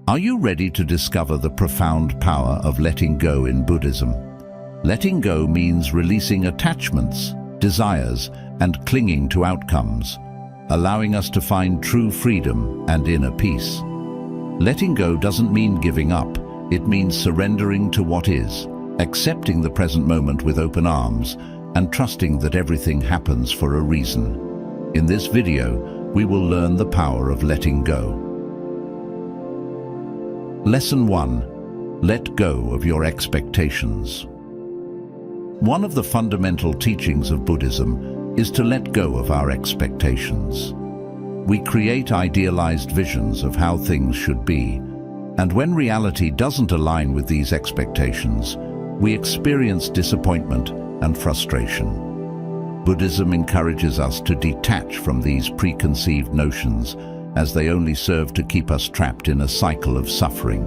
Are you ready to discover the profound power of letting go in Buddhism? Letting go means releasing attachments, desires, and clinging to outcomes, allowing us to find true freedom and inner peace. Letting go doesn't mean giving up. It means surrendering to what is, accepting the present moment with open arms, and trusting that everything happens for a reason. In this video, we will learn the power of letting go. Lesson 1. Let go of your expectations. One of the fundamental teachings of Buddhism is to let go of our expectations. We create idealized visions of how things should be, and when reality doesn't align with these expectations, we experience disappointment and frustration. Buddhism encourages us to detach from these preconceived notions, as they only serve to keep us trapped in a cycle of suffering.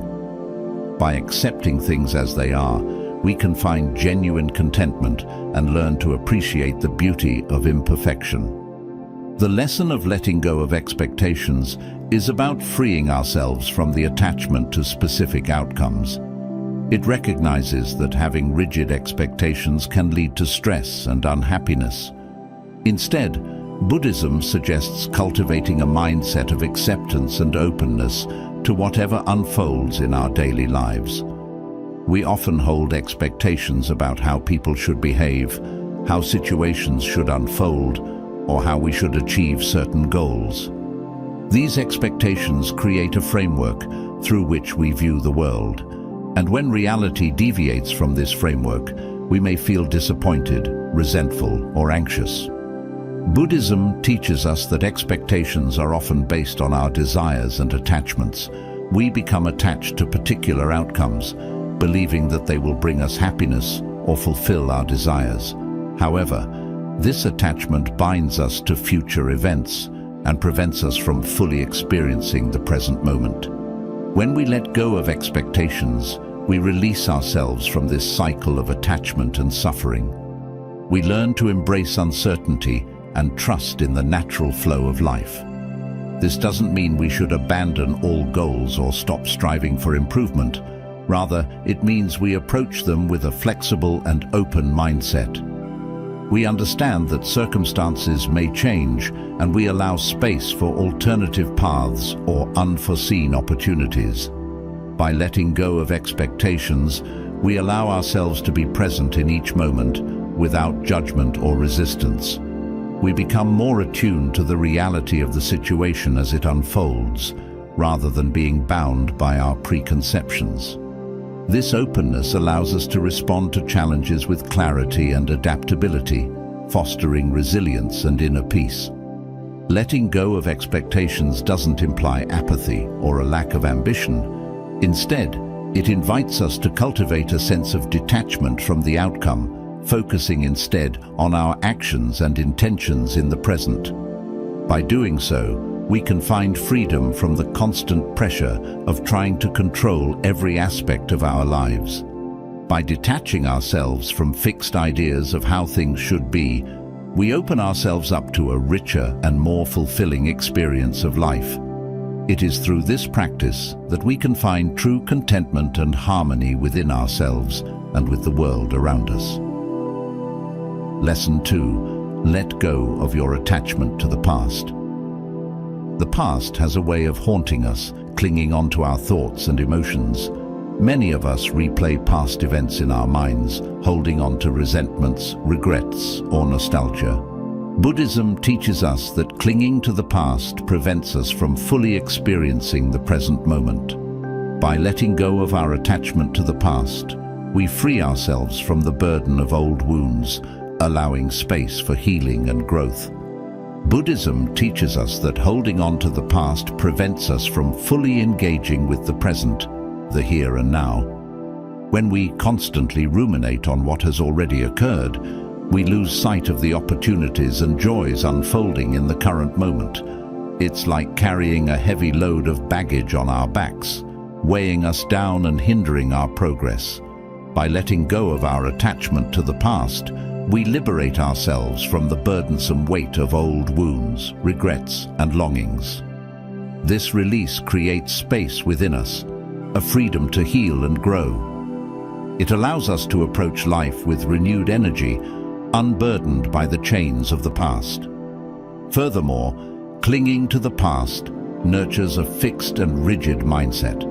By accepting things as they are, we can find genuine contentment and learn to appreciate the beauty of imperfection. The lesson of letting go of expectations is about freeing ourselves from the attachment to specific outcomes. It recognizes that having rigid expectations can lead to stress and unhappiness. Instead, Buddhism suggests cultivating a mindset of acceptance and openness to whatever unfolds in our daily lives. We often hold expectations about how people should behave, how situations should unfold, or how we should achieve certain goals. These expectations create a framework through which we view the world, and when reality deviates from this framework, we may feel disappointed, resentful, or anxious. Buddhism teaches us that expectations are often based on our desires and attachments. We become attached to particular outcomes, believing that they will bring us happiness or fulfill our desires. However, this attachment binds us to future events and prevents us from fully experiencing the present moment. When we let go of expectations, we release ourselves from this cycle of attachment and suffering. We learn to embrace uncertainty and trust in the natural flow of life. This doesn't mean we should abandon all goals or stop striving for improvement. Rather, it means we approach them with a flexible and open mindset. We understand that circumstances may change, and we allow space for alternative paths or unforeseen opportunities. By letting go of expectations, we allow ourselves to be present in each moment without judgment or resistance. We become more attuned to the reality of the situation as it unfolds, rather than being bound by our preconceptions. This openness allows us to respond to challenges with clarity and adaptability, fostering resilience and inner peace. Letting go of expectations doesn't imply apathy or a lack of ambition. Instead, it invites us to cultivate a sense of detachment from the outcome, focusing instead on our actions and intentions in the present. By doing so, we can find freedom from the constant pressure of trying to control every aspect of our lives. By detaching ourselves from fixed ideas of how things should be, we open ourselves up to a richer and more fulfilling experience of life. It is through this practice that we can find true contentment and harmony within ourselves and with the world around us. Lesson 2. Let go of your attachment to the past. The past has a way of haunting us, clinging onto our thoughts and emotions. Many of us replay past events in our minds, holding on to resentments, regrets, or nostalgia. Buddhism teaches us that clinging to the past prevents us from fully experiencing the present moment. By letting go of our attachment to the past, we free ourselves from the burden of old wounds, allowing space for healing and growth. Buddhism teaches us that holding on to the past prevents us from fully engaging with the present, the here and now. When we constantly ruminate on what has already occurred, we lose sight of the opportunities and joys unfolding in the current moment. It's like carrying a heavy load of baggage on our backs, weighing us down and hindering our progress. By letting go of our attachment to the past, we liberate ourselves from the burdensome weight of old wounds, regrets, and longings. This release creates space within us, a freedom to heal and grow. It allows us to approach life with renewed energy, unburdened by the chains of the past. Furthermore, clinging to the past nurtures a fixed and rigid mindset.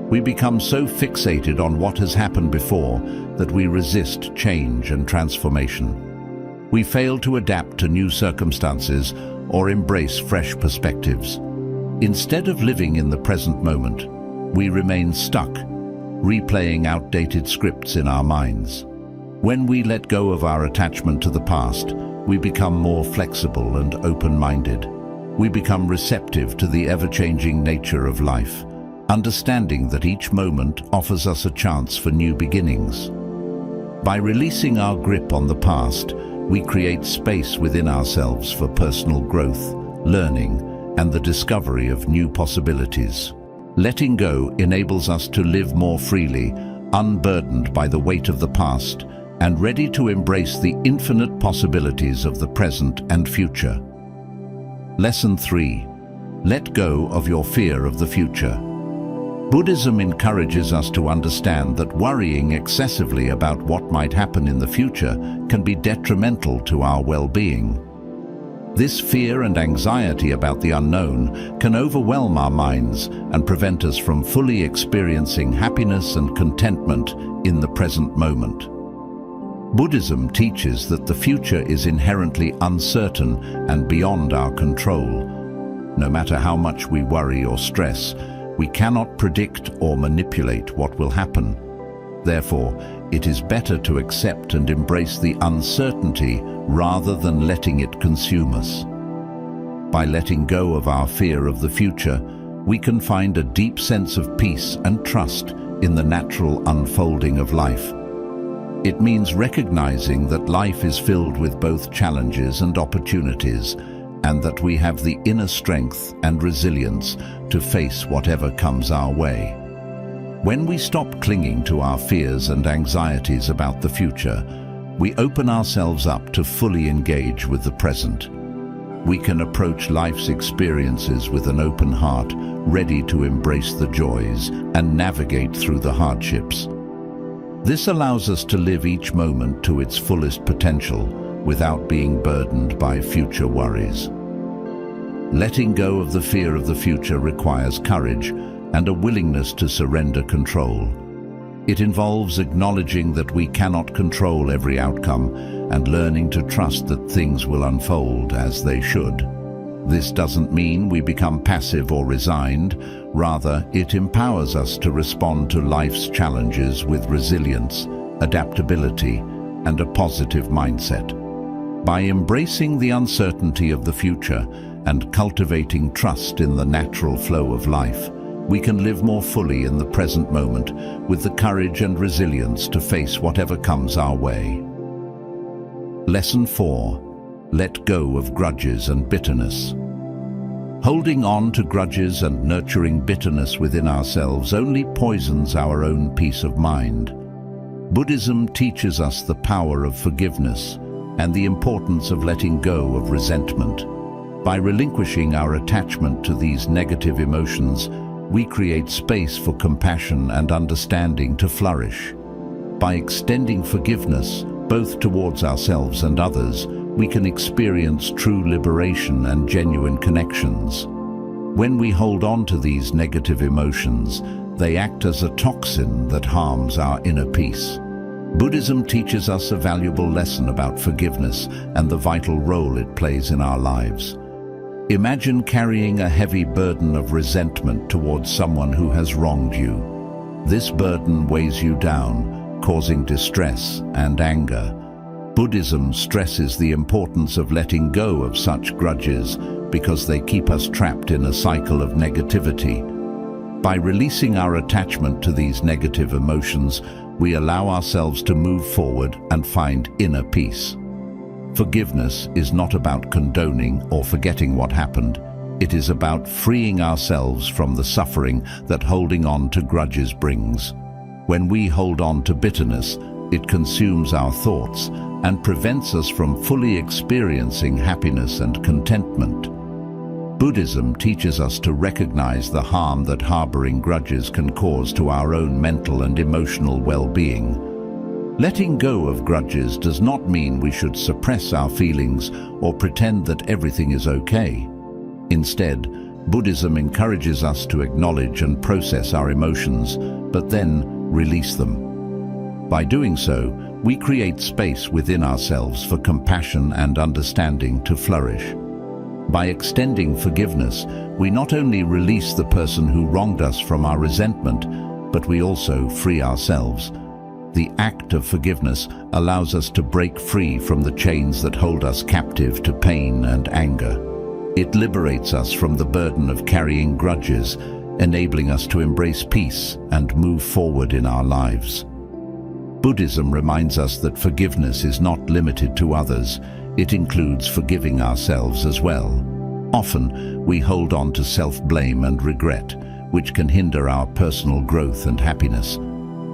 We become so fixated on what has happened before that we resist change and transformation. We fail to adapt to new circumstances or embrace fresh perspectives. Instead of living in the present moment, we remain stuck, replaying outdated scripts in our minds. When we let go of our attachment to the past, we become more flexible and open-minded. We become receptive to the ever-changing nature of life, understanding that each moment offers us a chance for new beginnings. By releasing our grip on the past, we create space within ourselves for personal growth, learning, and the discovery of new possibilities. Letting go enables us to live more freely, unburdened by the weight of the past, and ready to embrace the infinite possibilities of the present and future. Lesson 3. Let go of your fear of the future. Buddhism encourages us to understand that worrying excessively about what might happen in the future can be detrimental to our well-being. This fear and anxiety about the unknown can overwhelm our minds and prevent us from fully experiencing happiness and contentment in the present moment. Buddhism teaches that the future is inherently uncertain and beyond our control. No matter how much we worry or stress, we cannot predict or manipulate what will happen. Therefore, it is better to accept and embrace the uncertainty rather than letting it consume us. By letting go of our fear of the future, we can find a deep sense of peace and trust in the natural unfolding of life. It means recognizing that life is filled with both challenges and opportunities, and that we have the inner strength and resilience to face whatever comes our way. When we stop clinging to our fears and anxieties about the future, we open ourselves up to fully engage with the present. We can approach life's experiences with an open heart, ready to embrace the joys and navigate through the hardships. This allows us to live each moment to its fullest potential without being burdened by future worries. Letting go of the fear of the future requires courage and a willingness to surrender control. It involves acknowledging that we cannot control every outcome and learning to trust that things will unfold as they should. This doesn't mean we become passive or resigned. Rather, it empowers us to respond to life's challenges with resilience, adaptability, and a positive mindset. By embracing the uncertainty of the future and cultivating trust in the natural flow of life, we can live more fully in the present moment with the courage and resilience to face whatever comes our way. Lesson 4. Let go of grudges and bitterness. Holding on to grudges and nurturing bitterness within ourselves only poisons our own peace of mind. Buddhism teaches us the power of forgiveness and the importance of letting go of resentment. By relinquishing our attachment to these negative emotions, we create space for compassion and understanding to flourish. By extending forgiveness, both towards ourselves and others, we can experience true liberation and genuine connections. When we hold on to these negative emotions, they act as a toxin that harms our inner peace. Buddhism teaches us a valuable lesson about forgiveness and the vital role it plays in our lives. Imagine carrying a heavy burden of resentment towards someone who has wronged you. This burden weighs you down, causing distress and anger. Buddhism stresses the importance of letting go of such grudges because they keep us trapped in a cycle of negativity. By releasing our attachment to these negative emotions, we allow ourselves to move forward and find inner peace. Forgiveness is not about condoning or forgetting what happened. It is about freeing ourselves from the suffering that holding on to grudges brings. When we hold on to bitterness, it consumes our thoughts and prevents us from fully experiencing happiness and contentment. Buddhism teaches us to recognize the harm that harboring grudges can cause to our own mental and emotional well-being. Letting go of grudges does not mean we should suppress our feelings or pretend that everything is okay. Instead, Buddhism encourages us to acknowledge and process our emotions, but then release them. By doing so, we create space within ourselves for compassion and understanding to flourish. By extending forgiveness, we not only release the person who wronged us from our resentment, but we also free ourselves. The act of forgiveness allows us to break free from the chains that hold us captive to pain and anger. It liberates us from the burden of carrying grudges, enabling us to embrace peace and move forward in our lives. Buddhism reminds us that forgiveness is not limited to others. It includes forgiving ourselves as well. Often, we hold on to self-blame and regret, which can hinder our personal growth and happiness.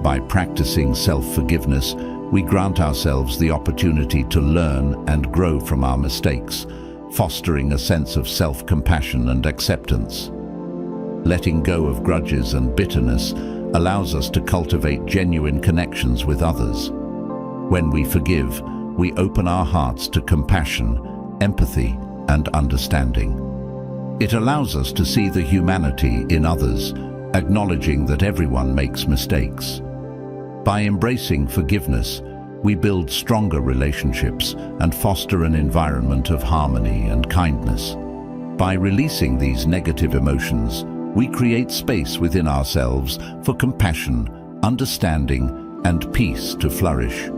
By practicing self-forgiveness, we grant ourselves the opportunity to learn and grow from our mistakes, fostering a sense of self-compassion and acceptance. Letting go of grudges and bitterness allows us to cultivate genuine connections with others. When we forgive, we open our hearts to compassion, empathy, and understanding. It allows us to see the humanity in others, acknowledging that everyone makes mistakes. By embracing forgiveness, we build stronger relationships and foster an environment of harmony and kindness. By releasing these negative emotions, we create space within ourselves for compassion, understanding, and peace to flourish.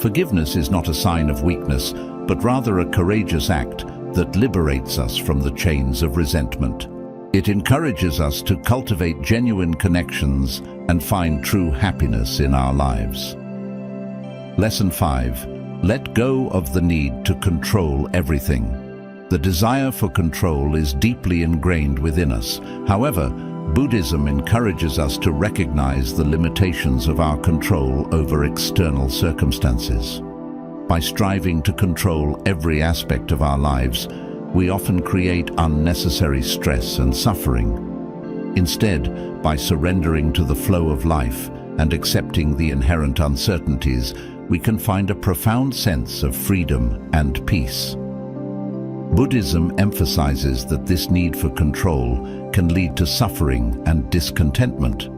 Forgiveness is not a sign of weakness, but rather a courageous act that liberates us from the chains of resentment. It encourages us to cultivate genuine connections and find true happiness in our lives. Lesson 5. Let go of the need to control everything. The desire for control is deeply ingrained within us. However, Buddhism encourages us to recognize the limitations of our control over external circumstances. By striving to control every aspect of our lives, we often create unnecessary stress and suffering. Instead, by surrendering to the flow of life and accepting the inherent uncertainties, we can find a profound sense of freedom and peace. Buddhism emphasizes that this need for control can lead to suffering and discontentment.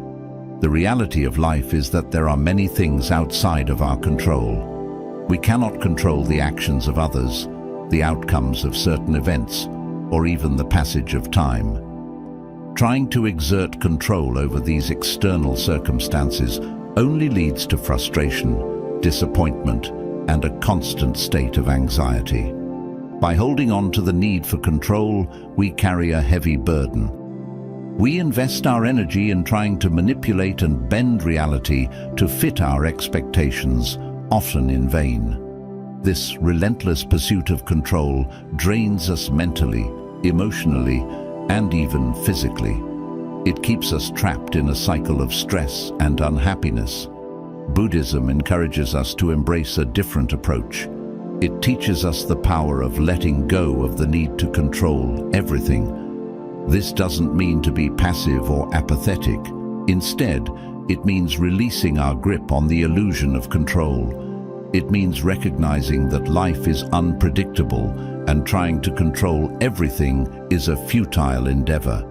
The reality of life is that there are many things outside of our control. We cannot control the actions of others, the outcomes of certain events, or even the passage of time. Trying to exert control over these external circumstances only leads to frustration, disappointment, and a constant state of anxiety. By holding on to the need for control, we carry a heavy burden. We invest our energy in trying to manipulate and bend reality to fit our expectations, often in vain. This relentless pursuit of control drains us mentally, emotionally, and even physically. It keeps us trapped in a cycle of stress and unhappiness. Buddhism encourages us to embrace a different approach. It teaches us the power of letting go of the need to control everything. This doesn't mean to be passive or apathetic. Instead, it means releasing our grip on the illusion of control. It means recognizing that life is unpredictable and trying to control everything is a futile endeavor.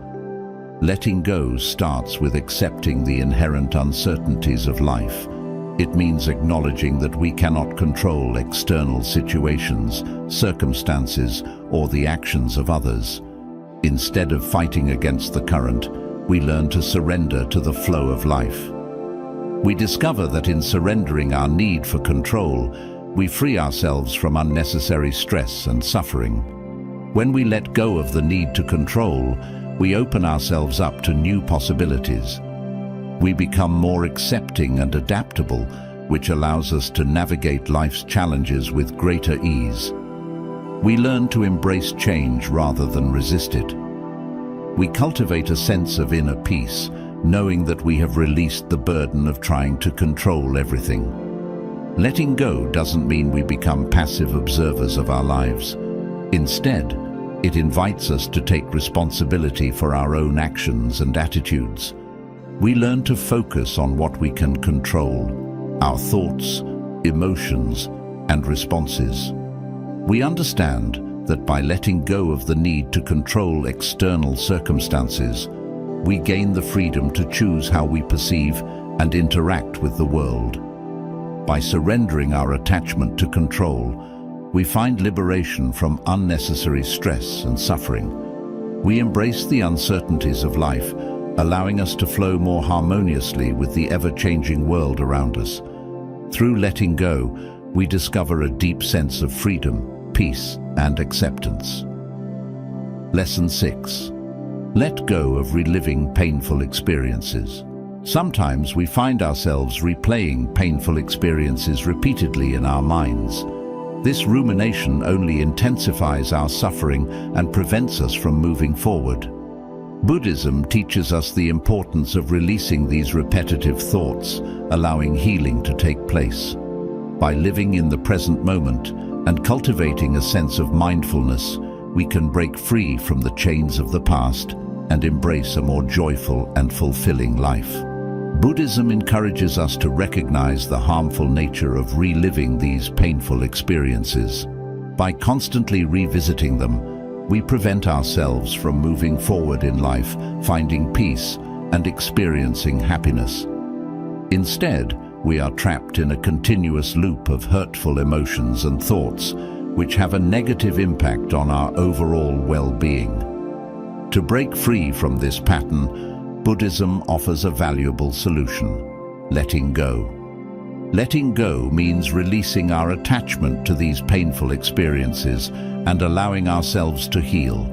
Letting go starts with accepting the inherent uncertainties of life. It means acknowledging that we cannot control external situations, circumstances, or the actions of others. Instead of fighting against the current, we learn to surrender to the flow of life. We discover that in surrendering our need for control, we free ourselves from unnecessary stress and suffering. When we let go of the need to control, we open ourselves up to new possibilities. We become more accepting and adaptable, which allows us to navigate life's challenges with greater ease. We learn to embrace change rather than resist it. We cultivate a sense of inner peace, knowing that we have released the burden of trying to control everything. Letting go doesn't mean we become passive observers of our lives. Instead, It invites us to take responsibility for our own actions and attitudes. We learn to focus on what we can control, our thoughts, emotions, and responses. We understand that by letting go of the need to control external circumstances, we gain the freedom to choose how we perceive and interact with the world. By surrendering our attachment to control, we find liberation from unnecessary stress and suffering. We embrace the uncertainties of life, allowing us to flow more harmoniously with the ever-changing world around us. Through letting go, we discover a deep sense of freedom, peace, and acceptance. Lesson 6. Let go of reliving painful experiences. Sometimes we find ourselves replaying painful experiences repeatedly in our minds. This rumination only intensifies our suffering and prevents us from moving forward. Buddhism teaches us the importance of releasing these repetitive thoughts, allowing healing to take place. By living in the present moment and cultivating a sense of mindfulness, we can break free from the chains of the past and embrace a more joyful and fulfilling life. Buddhism encourages us to recognize the harmful nature of reliving these painful experiences. By constantly revisiting them, we prevent ourselves from moving forward in life, finding peace, and experiencing happiness. Instead, we are trapped in a continuous loop of hurtful emotions and thoughts, which have a negative impact on our overall well-being. To break free from this pattern, Buddhism offers a valuable solution: letting go. Letting go means releasing our attachment to these painful experiences and allowing ourselves to heal.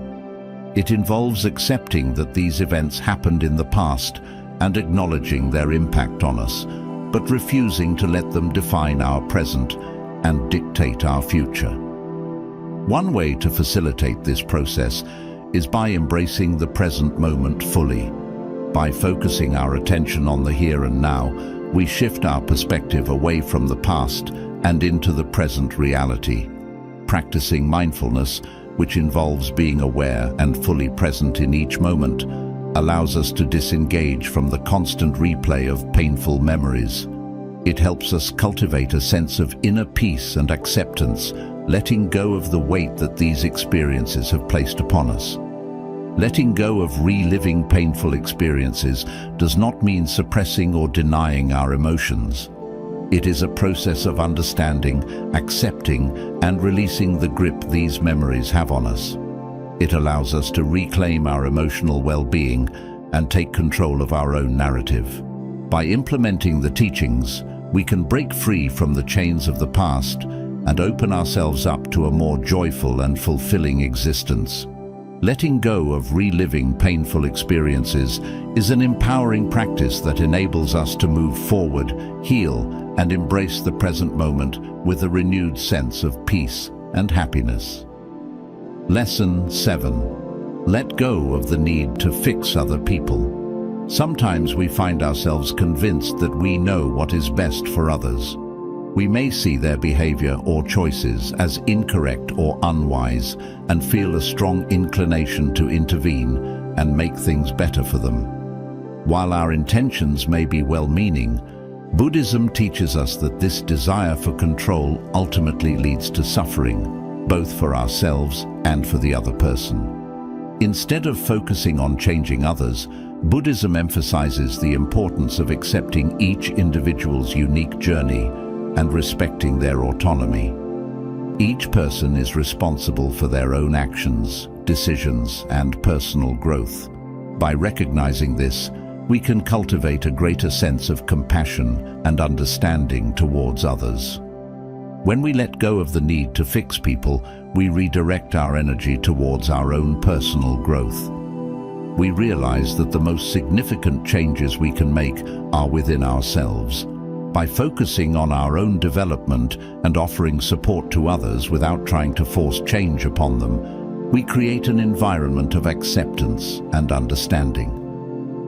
It involves accepting that these events happened in the past and acknowledging their impact on us, but refusing to let them define our present and dictate our future. One way to facilitate this process is by embracing the present moment fully. By focusing our attention on the here and now, we shift our perspective away from the past and into the present reality. Practicing mindfulness, which involves being aware and fully present in each moment, allows us to disengage from the constant replay of painful memories. It helps us cultivate a sense of inner peace and acceptance, letting go of the weight that these experiences have placed upon us. Letting go of reliving painful experiences does not mean suppressing or denying our emotions. It is a process of understanding, accepting, and releasing the grip these memories have on us. It allows us to reclaim our emotional well-being and take control of our own narrative. By implementing the teachings, we can break free from the chains of the past and open ourselves up to a more joyful and fulfilling existence. Letting go of reliving painful experiences is an empowering practice that enables us to move forward, heal, and embrace the present moment with a renewed sense of peace and happiness. Lesson 7. Let go of the need to fix other people. Sometimes we find ourselves convinced that we know what is best for others. We may see their behavior or choices as incorrect or unwise and feel a strong inclination to intervene and make things better for them. While our intentions may be well-meaning, Buddhism teaches us that this desire for control ultimately leads to suffering, both for ourselves and for the other person. Instead of focusing on changing others, Buddhism emphasizes the importance of accepting each individual's unique journey and respecting their autonomy. Each person is responsible for their own actions, decisions, and personal growth. By recognizing this, we can cultivate a greater sense of compassion and understanding towards others. When we let go of the need to fix people, we redirect our energy towards our own personal growth. We realize that the most significant changes we can make are within ourselves. By focusing on our own development and offering support to others without trying to force change upon them, we create an environment of acceptance and understanding.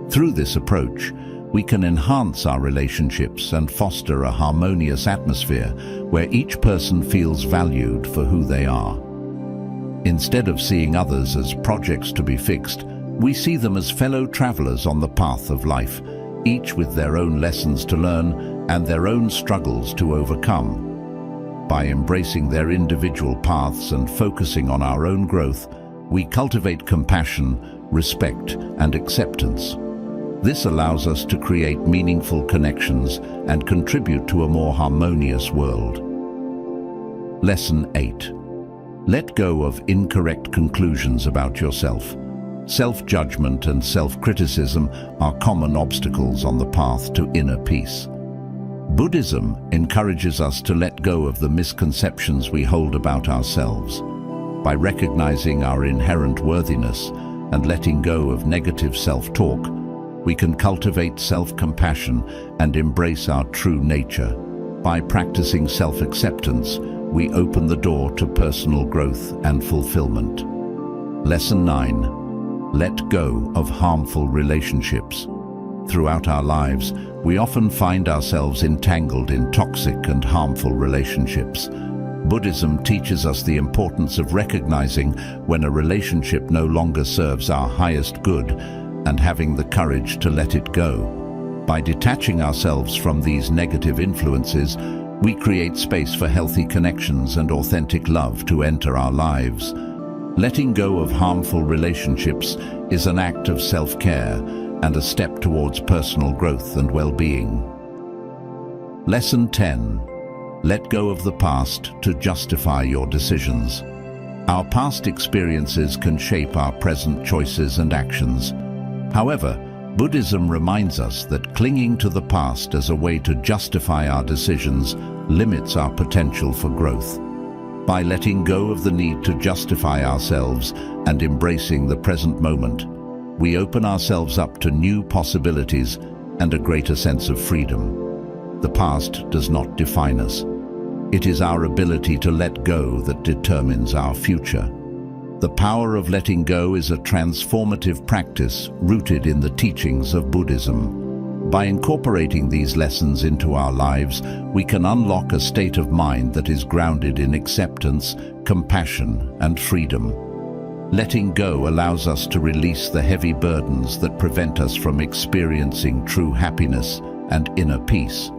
Through this approach, we can enhance our relationships and foster a harmonious atmosphere where each person feels valued for who they are. Instead of seeing others as projects to be fixed, we see them as fellow travelers on the path of life, each with their own lessons to learn and their own struggles to overcome. By embracing their individual paths and focusing on our own growth, we cultivate compassion, respect, and acceptance. This allows us to create meaningful connections and contribute to a more harmonious world. Lesson 8. Let go of incorrect conclusions about yourself. Self-judgment and self-criticism are common obstacles on the path to inner peace. Buddhism encourages us to let go of the misconceptions we hold about ourselves. By recognizing our inherent worthiness and letting go of negative self-talk, we can cultivate self-compassion and embrace our true nature. By practicing self-acceptance, we open the door to personal growth and fulfillment. Lesson 9. Let go of harmful relationships. Throughout our lives, we often find ourselves entangled in toxic and harmful relationships. Buddhism teaches us the importance of recognizing when a relationship no longer serves our highest good and having the courage to let it go. By detaching ourselves from these negative influences, we create space for healthy connections and authentic love to enter our lives. Letting go of harmful relationships is an act of self-care and a step towards personal growth and well-being. Lesson 10. Let go of the past to justify your decisions. Our past experiences can shape our present choices and actions. However, Buddhism reminds us that clinging to the past as a way to justify our decisions limits our potential for growth. By letting go of the need to justify ourselves and embracing the present moment, we open ourselves up to new possibilities and a greater sense of freedom. The past does not define us. It is our ability to let go that determines our future. The power of letting go is a transformative practice rooted in the teachings of Buddhism. By incorporating these lessons into our lives, we can unlock a state of mind that is grounded in acceptance, compassion, and freedom. Letting go allows us to release the heavy burdens that prevent us from experiencing true happiness and inner peace.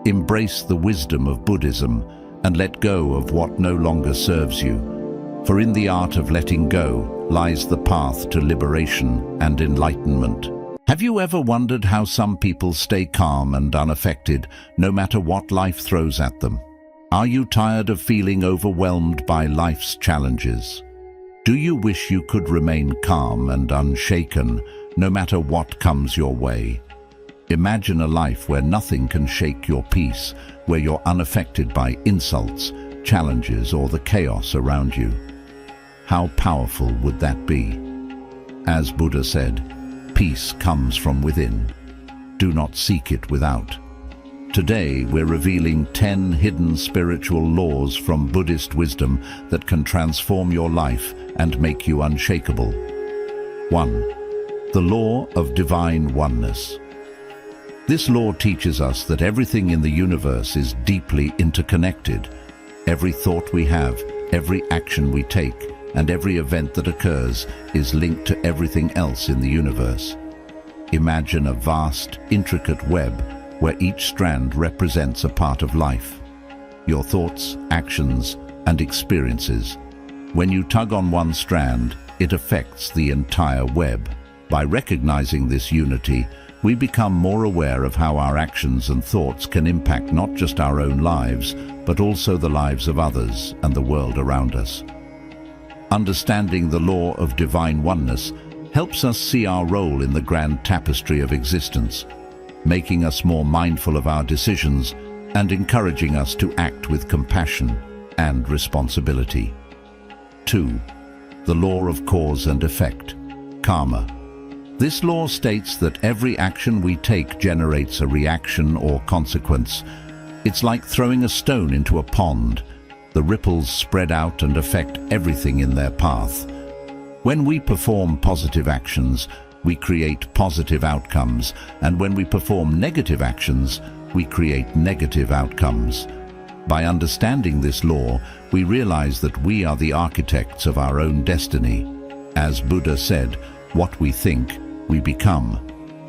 Embrace the wisdom of Buddhism and let go of what no longer serves you. For in the art of letting go lies the path to liberation and enlightenment. Have you ever wondered how some people stay calm and unaffected no matter what life throws at them? Are you tired of feeling overwhelmed by life's challenges? Do you wish you could remain calm and unshaken no matter what comes your way? Imagine a life where nothing can shake your peace, where you're unaffected by insults, challenges, or the chaos around you. How powerful would that be? As Buddha said, peace comes from within. Do not seek it without. Today, we're revealing 10 hidden spiritual laws from Buddhist wisdom that can transform your life and make you unshakable. 1. The law of divine oneness. This law teaches us that everything in the universe is deeply interconnected. Every thought we have, every action we take, and every event that occurs is linked to everything else in the universe. Imagine a vast, intricate web where each strand represents a part of life. Your thoughts, actions, and experiences. When you tug on one strand, it affects the entire web. By recognizing this unity, we become more aware of how our actions and thoughts can impact not just our own lives, but also the lives of others and the world around us. Understanding the law of divine oneness helps us see our role in the grand tapestry of existence, making us more mindful of our decisions and encouraging us to act with compassion and responsibility. 2. The law of cause and effect, karma. This law states that every action we take generates a reaction or consequence. It's like throwing a stone into a pond. The ripples spread out and affect everything in their path. When we perform positive actions, we create positive outcomes, and when we perform negative actions, we create negative outcomes. By understanding this law, we realize that we are the architects of our own destiny. As Buddha said, what we think, we become.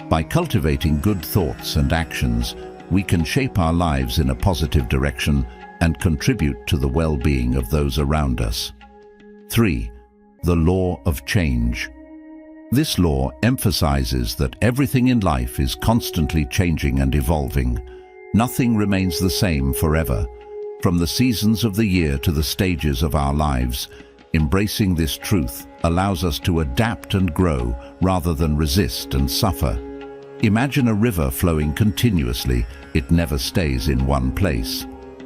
By cultivating good thoughts and actions, we can shape our lives in a positive direction and contribute to the well-being of those around us. 3. The law of change. This law emphasizes that everything in life is constantly changing and evolving. Nothing remains the same forever. From the seasons of the year to the stages of our lives, embracing this truth allows us to adapt and grow rather than resist and suffer. Imagine a river flowing continuously. It never stays in one place.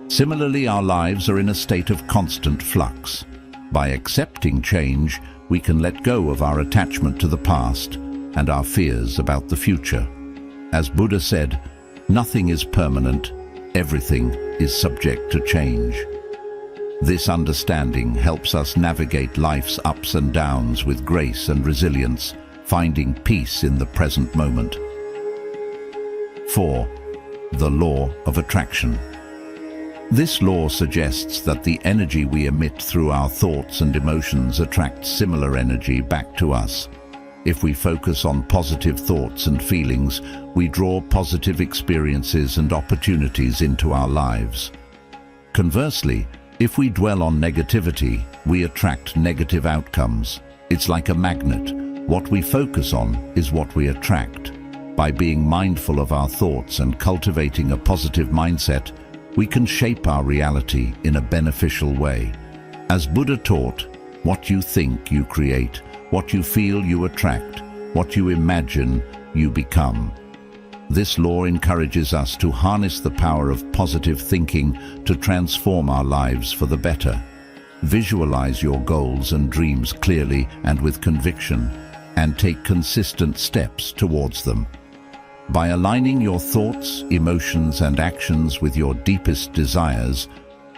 Similarly, our lives are in a state of constant flux. By accepting change, we can let go of our attachment to the past and our fears about the future. As Buddha said, nothing is permanent, everything is subject to change. This understanding helps us navigate life's ups and downs with grace and resilience, finding peace in the present moment. 4. The law of attraction. This law suggests that the energy we emit through our thoughts and emotions attracts similar energy back to us. If we focus on positive thoughts and feelings, we draw positive experiences and opportunities into our lives. Conversely, if we dwell on negativity, we attract negative outcomes. It's like a magnet. What we focus on is what we attract. By being mindful of our thoughts and cultivating a positive mindset, we can shape our reality in a beneficial way. As Buddha taught, what you think you create, what you feel you attract, what you imagine you become. This law encourages us to harness the power of positive thinking to transform our lives for the better. Visualize your goals and dreams clearly and with conviction, and take consistent steps towards them. By aligning your thoughts, emotions, and actions with your deepest desires,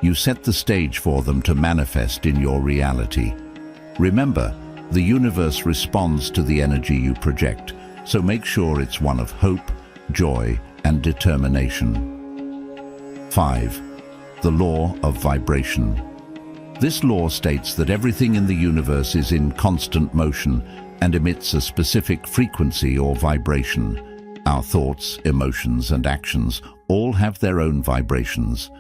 you set the stage for them to manifest in your reality. Remember, the universe responds to the energy you project, so make sure it's one of hope, joy, and determination. 5. The law of vibration. This law states that everything in the universe is in constant motion and emits a specific frequency or vibration. Our thoughts, emotions, and actions all have their own vibrations.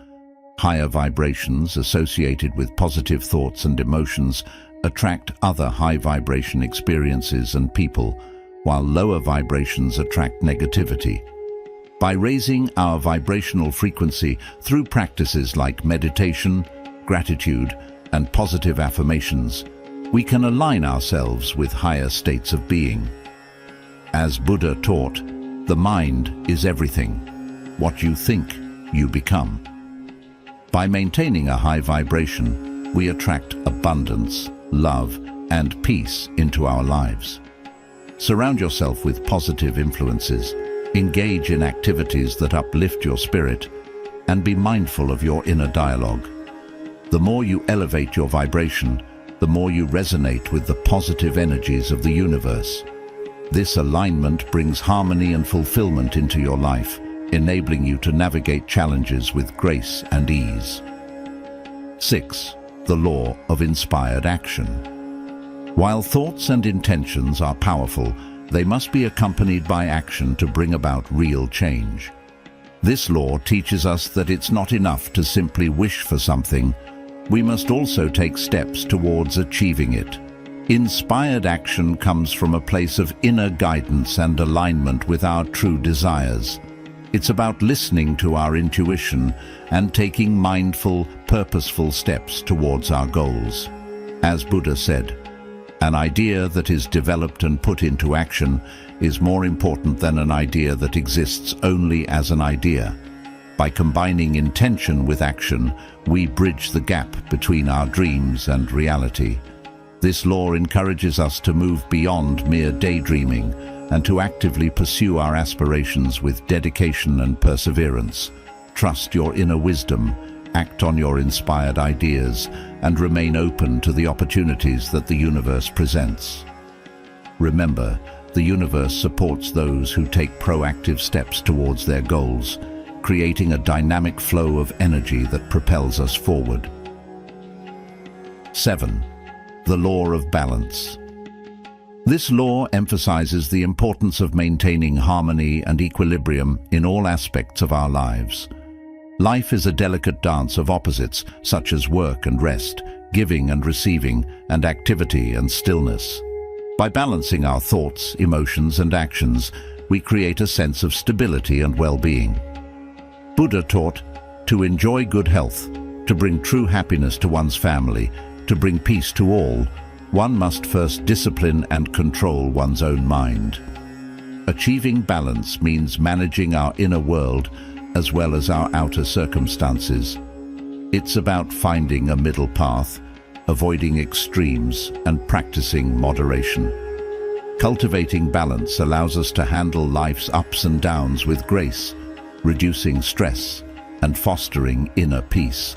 Higher vibrations associated with positive thoughts and emotions attract other high-vibration experiences and people, while lower vibrations attract negativity. By raising our vibrational frequency through practices like meditation, gratitude, and positive affirmations, we can align ourselves with higher states of being. As Buddha taught, the mind is everything. What you think, you become. By maintaining a high vibration, we attract abundance, love, and peace into our lives. Surround yourself with positive influences, engage in activities that uplift your spirit, and be mindful of your inner dialogue. The more you elevate your vibration, the more you resonate with the positive energies of the universe. This alignment brings harmony and fulfillment into your life, enabling you to navigate challenges with grace and ease. 6. The law of inspired action. While thoughts and intentions are powerful, they must be accompanied by action to bring about real change. This law teaches us that it's not enough to simply wish for something. We must also take steps towards achieving it. Inspired action comes from a place of inner guidance and alignment with our true desires. It's about listening to our intuition and taking mindful, purposeful steps towards our goals. As Buddha said, an idea that is developed and put into action is more important than an idea that exists only as an idea. By combining intention with action, we bridge the gap between our dreams and reality. This law encourages us to move beyond mere daydreaming and to actively pursue our aspirations with dedication and perseverance. Trust your inner wisdom, act on your inspired ideas, and remain open to the opportunities that the universe presents. Remember, the universe supports those who take proactive steps towards their goals, creating a dynamic flow of energy that propels us forward. 7. The law of balance. This law emphasizes the importance of maintaining harmony and equilibrium in all aspects of our lives. Life is a delicate dance of opposites, such as work and rest, giving and receiving, and activity and stillness. By balancing our thoughts, emotions, and actions, we create a sense of stability and well-being. Buddha taught to enjoy good health, to bring true happiness to one's family, to bring peace to all. One must first discipline and control one's own mind. Achieving balance means managing our inner world as well as our outer circumstances. It's about finding a middle path, avoiding extremes, and practicing moderation. Cultivating balance allows us to handle life's ups and downs with grace, reducing stress and fostering inner peace.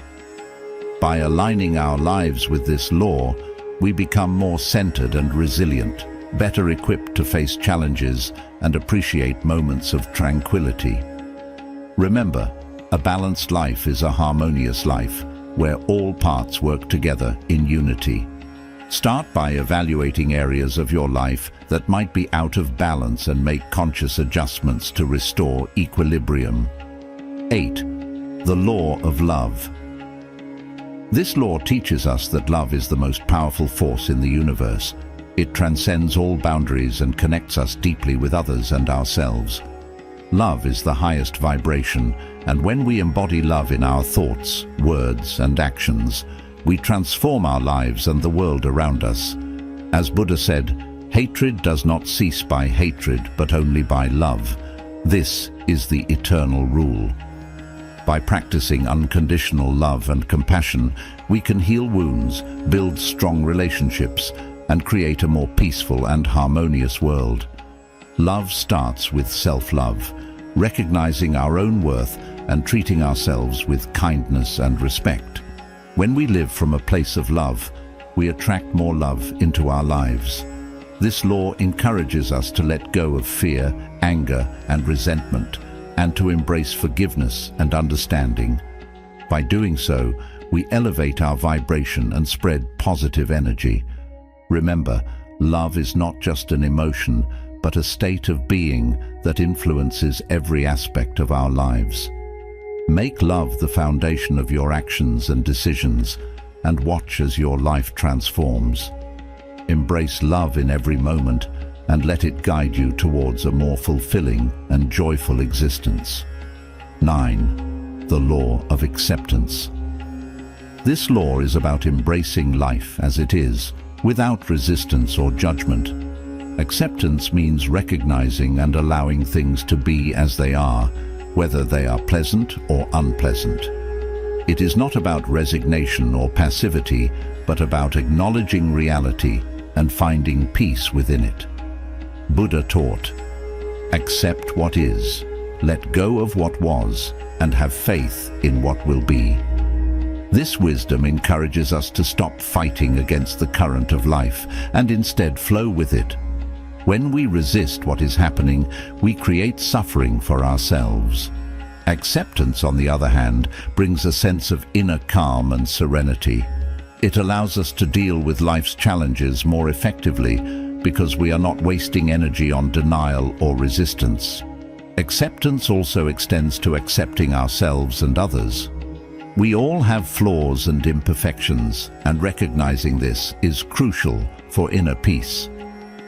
By aligning our lives with this law, we become more centered and resilient, better equipped to face challenges and appreciate moments of tranquility. Remember, a balanced life is a harmonious life, where all parts work together in unity. Start by evaluating areas of your life that might be out of balance and make conscious adjustments to restore equilibrium. 8. The law of love. This law teaches us that love is the most powerful force in the universe. It transcends all boundaries and connects us deeply with others and ourselves. Love is the highest vibration, and when we embody love in our thoughts, words, and actions, we transform our lives and the world around us. As Buddha said, "Hatred does not cease by hatred, but only by love. This is the eternal rule." By practicing unconditional love and compassion, we can heal wounds, build strong relationships, and create a more peaceful and harmonious world. Love starts with self-love, recognizing our own worth and treating ourselves with kindness and respect. When we live from a place of love, we attract more love into our lives. This law encourages us to let go of fear, anger, and resentment, and to embrace forgiveness and understanding. By doing so, we elevate our vibration and spread positive energy. Remember, love is not just an emotion, but a state of being that influences every aspect of our lives. Make love the foundation of your actions and decisions, and watch as your life transforms. Embrace love in every moment, and let it guide you towards a more fulfilling and joyful existence. 9. The law of acceptance. This law is about embracing life as it is, without resistance or judgment. Acceptance means recognizing and allowing things to be as they are, whether they are pleasant or unpleasant. It is not about resignation or passivity, but about acknowledging reality and finding peace within it. Buddha taught, "Accept what is, let go of what was, and have faith in what will be." This wisdom encourages us to stop fighting against the current of life and instead flow with it. When we resist what is happening, we create suffering for ourselves. Acceptance, on the other hand, brings a sense of inner calm and serenity. It allows us to deal with life's challenges more effectively because we are not wasting energy on denial or resistance. Acceptance also extends to accepting ourselves and others. We all have flaws and imperfections, and recognizing this is crucial for inner peace.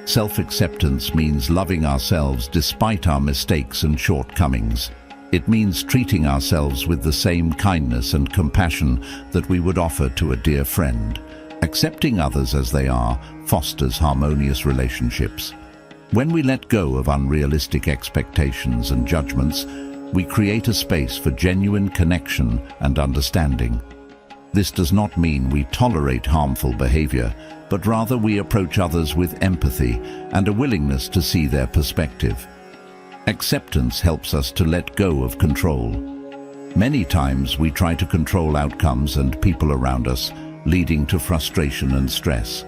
Self-acceptance means loving ourselves despite our mistakes and shortcomings. It means treating ourselves with the same kindness and compassion that we would offer to a dear friend. Accepting others as they are fosters harmonious relationships. When we let go of unrealistic expectations and judgments, we create a space for genuine connection and understanding. This does not mean we tolerate harmful behavior, but rather we approach others with empathy and a willingness to see their perspective. Acceptance helps us to let go of control. Many times we try to control outcomes and people around us, leading to frustration and stress.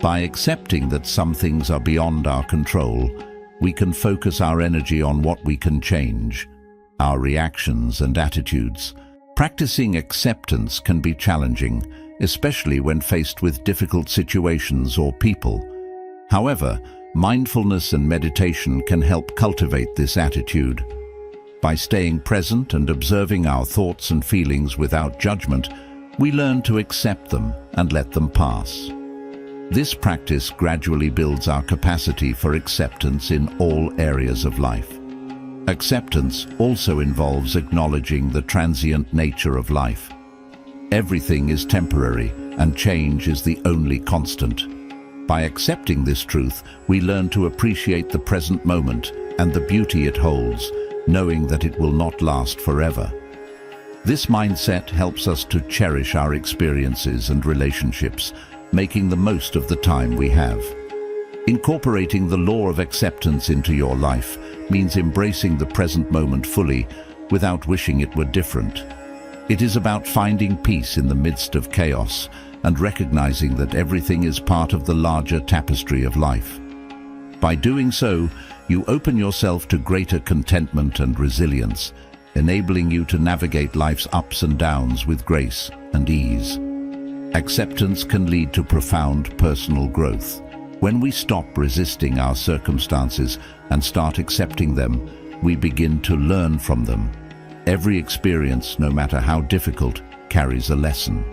By accepting that some things are beyond our control, we can focus our energy on what we can change. our reactions and attitudes. Practicing acceptance can be challenging, especially when faced with difficult situations or people. However, mindfulness and meditation can help cultivate this attitude. By staying present and observing our thoughts and feelings without judgment, we learn to accept them and let them pass. This practice gradually builds our capacity for acceptance in all areas of life. Acceptance also involves acknowledging the transient nature of life. Everything is temporary, and change is the only constant. By accepting this truth, we learn to appreciate the present moment and the beauty it holds, knowing that it will not last forever. This mindset helps us to cherish our experiences and relationships, making the most of the time we have. Incorporating the law of acceptance into your life means embracing the present moment fully without wishing it were different. It is about finding peace in the midst of chaos and recognizing that everything is part of the larger tapestry of life. By doing so, you open yourself to greater contentment and resilience, enabling you to navigate life's ups and downs with grace and ease. Acceptance can lead to profound personal growth. When we stop resisting our circumstances and start accepting them, we begin to learn from them. Every experience, no matter how difficult, carries a lesson.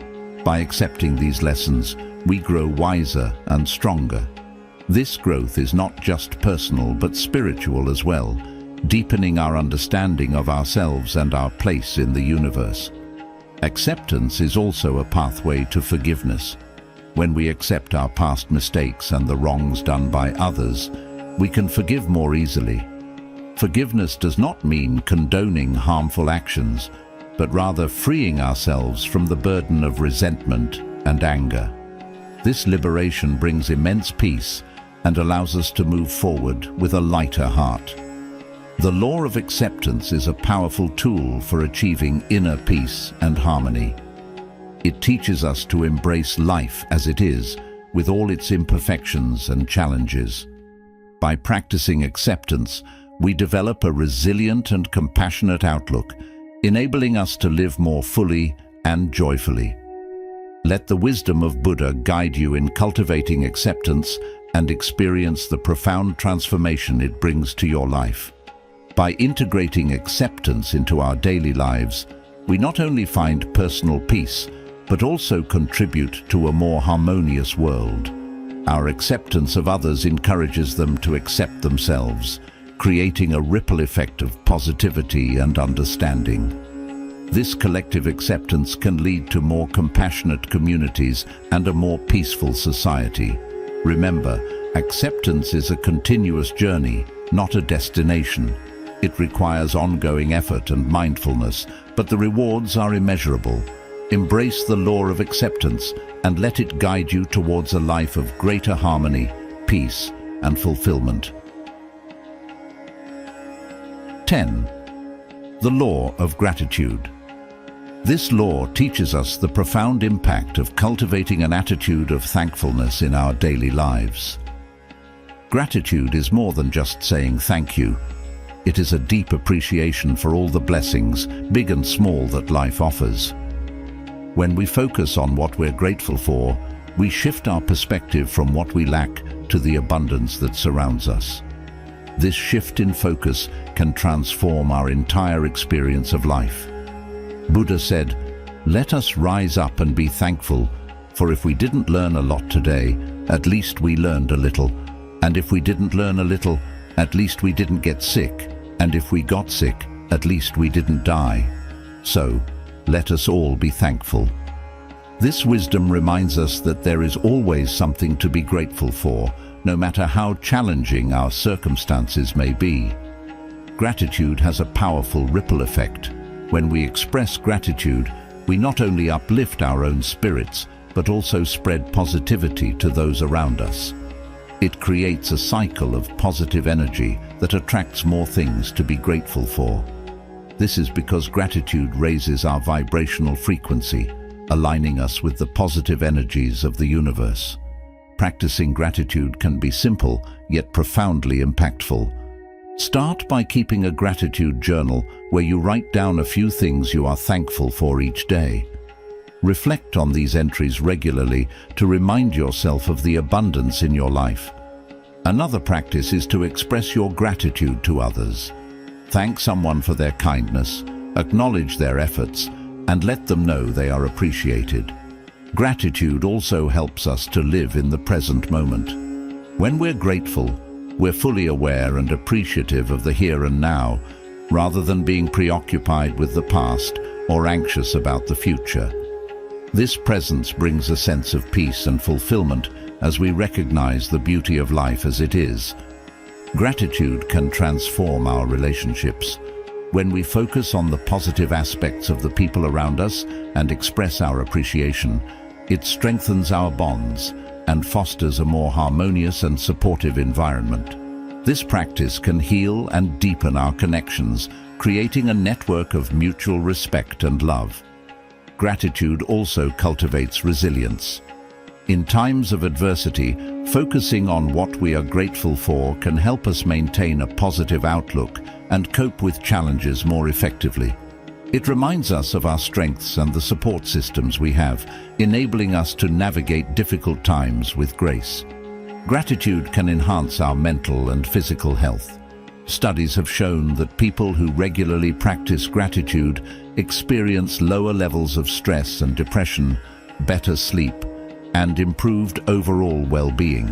By accepting these lessons, we grow wiser and stronger. This growth is not just personal but spiritual as well, deepening our understanding of ourselves and our place in the universe. Acceptance is also a pathway to forgiveness. When we accept our past mistakes and the wrongs done by others, we can forgive more easily. Forgiveness does not mean condoning harmful actions, but rather freeing ourselves from the burden of resentment and anger. This liberation brings immense peace and allows us to move forward with a lighter heart. The law of acceptance is a powerful tool for achieving inner peace and harmony. It teaches us to embrace life as it is, with all its imperfections and challenges. By practicing acceptance, we develop a resilient and compassionate outlook, enabling us to live more fully and joyfully. Let the wisdom of Buddha guide you in cultivating acceptance and experience the profound transformation it brings to your life. By integrating acceptance into our daily lives, we not only find personal peace, but also contribute to a more harmonious world. Our acceptance of others encourages them to accept themselves, creating a ripple effect of positivity and understanding. This collective acceptance can lead to more compassionate communities and a more peaceful society. Remember, acceptance is a continuous journey, not a destination. It requires ongoing effort and mindfulness, but the rewards are immeasurable. Embrace the law of acceptance and let it guide you towards a life of greater harmony, peace, and fulfillment. 10. The law of gratitude. This law teaches us the profound impact of cultivating an attitude of thankfulness in our daily lives. Gratitude is more than just saying thank you. It is a deep appreciation for all the blessings, big and small, that life offers. When we focus on what we're grateful for, we shift our perspective from what we lack to the abundance that surrounds us. This shift in focus can transform our entire experience of life. Buddha said, "Let us rise up and be thankful, for if we didn't learn a lot today, at least we learned a little. And if we didn't learn a little, at least we didn't get sick. And if we got sick, at least we didn't die. So, let us all be thankful." This wisdom reminds us that there is always something to be grateful for, no matter how challenging our circumstances may be. Gratitude has a powerful ripple effect. When we express gratitude, we not only uplift our own spirits, but also spread positivity to those around us. It creates a cycle of positive energy that attracts more things to be grateful for. This is because gratitude raises our vibrational frequency, aligning us with the positive energies of the universe. Practicing gratitude can be simple, yet profoundly impactful. Start by keeping a gratitude journal where you write down a few things you are thankful for each day. Reflect on these entries regularly to remind yourself of the abundance in your life. Another practice is to express your gratitude to others. Thank someone for their kindness, acknowledge their efforts, and let them know they are appreciated. Gratitude also helps us to live in the present moment. When we're grateful, we're fully aware and appreciative of the here and now, rather than being preoccupied with the past or anxious about the future. This presence brings a sense of peace and fulfillment as we recognize the beauty of life as it is. Gratitude can transform our relationships. When we focus on the positive aspects of the people around us and express our appreciation, it strengthens our bonds and fosters a more harmonious and supportive environment. This practice can heal and deepen our connections, creating a network of mutual respect and love. Gratitude also cultivates resilience. In times of adversity, focusing on what we are grateful for can help us maintain a positive outlook and cope with challenges more effectively. It reminds us of our strengths and the support systems we have, enabling us to navigate difficult times with grace. Gratitude can enhance our mental and physical health. Studies have shown that people who regularly practice gratitude experience lower levels of stress and depression, better sleep, and improved overall well-being.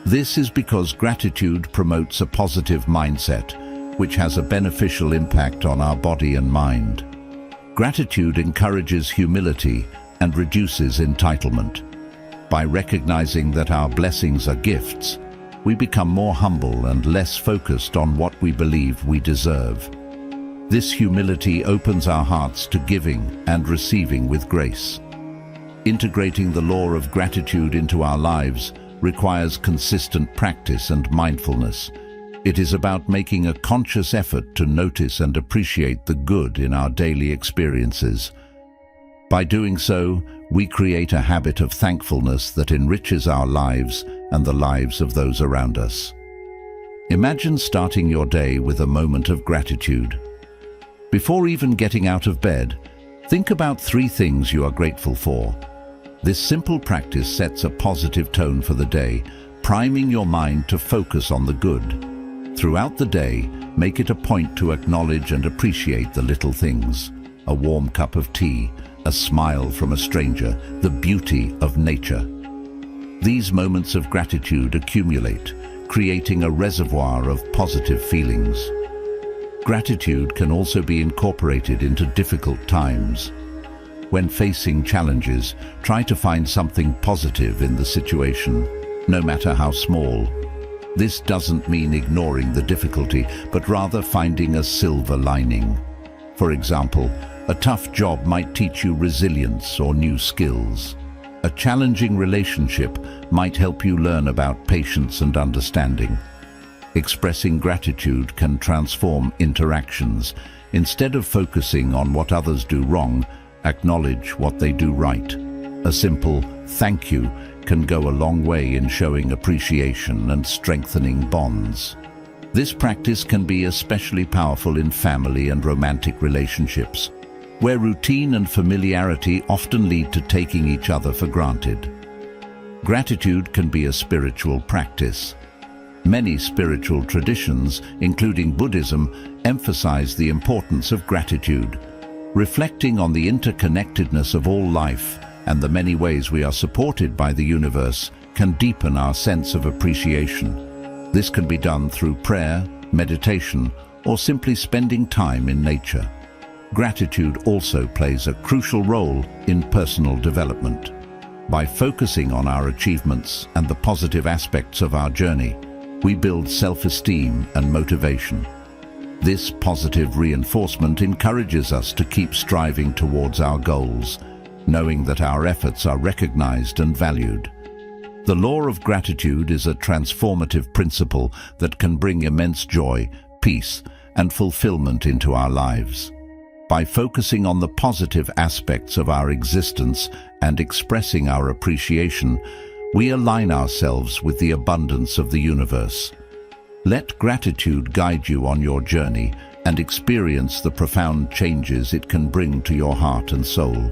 This is because gratitude promotes a positive mindset, which has a beneficial impact on our body and mind. Gratitude encourages humility and reduces entitlement. By recognizing that our blessings are gifts, we become more humble and less focused on what we believe we deserve. This humility opens our hearts to giving and receiving with grace. Integrating the law of gratitude into our lives requires consistent practice and mindfulness. It is about making a conscious effort to notice and appreciate the good in our daily experiences. By doing so, we create a habit of thankfulness that enriches our lives and the lives of those around us. Imagine starting your day with a moment of gratitude. Before even getting out of bed, think about 3 things you are grateful for. This simple practice sets a positive tone for the day, priming your mind to focus on the good. Throughout the day, make it a point to acknowledge and appreciate the little things: a warm cup of tea, a smile from a stranger, the beauty of nature. These moments of gratitude accumulate, creating a reservoir of positive feelings. Gratitude can also be incorporated into difficult times. When facing challenges, try to find something positive in the situation, no matter how small. This doesn't mean ignoring the difficulty, but rather finding a silver lining. For example, a tough job might teach you resilience or new skills. A challenging relationship might help you learn about patience and understanding. Expressing gratitude can transform interactions. Instead of focusing on what others do wrong, acknowledge what they do right. A simple "thank you" can go a long way in showing appreciation and strengthening bonds. This practice can be especially powerful in family and romantic relationships, where routine and familiarity often lead to taking each other for granted. Gratitude can be a spiritual practice. Many spiritual traditions, including Buddhism, emphasize the importance of gratitude. Reflecting on the interconnectedness of all life and the many ways we are supported by the universe can deepen our sense of appreciation. This can be done through prayer, meditation, or simply spending time in nature. Gratitude also plays a crucial role in personal development. By focusing on our achievements and the positive aspects of our journey, we build self-esteem and motivation. This positive reinforcement encourages us to keep striving towards our goals, knowing that our efforts are recognized and valued. The law of gratitude is a transformative principle that can bring immense joy, peace, and fulfillment into our lives. By focusing on the positive aspects of our existence and expressing our appreciation, we align ourselves with the abundance of the universe. Let gratitude guide you on your journey and experience the profound changes it can bring to your heart and soul.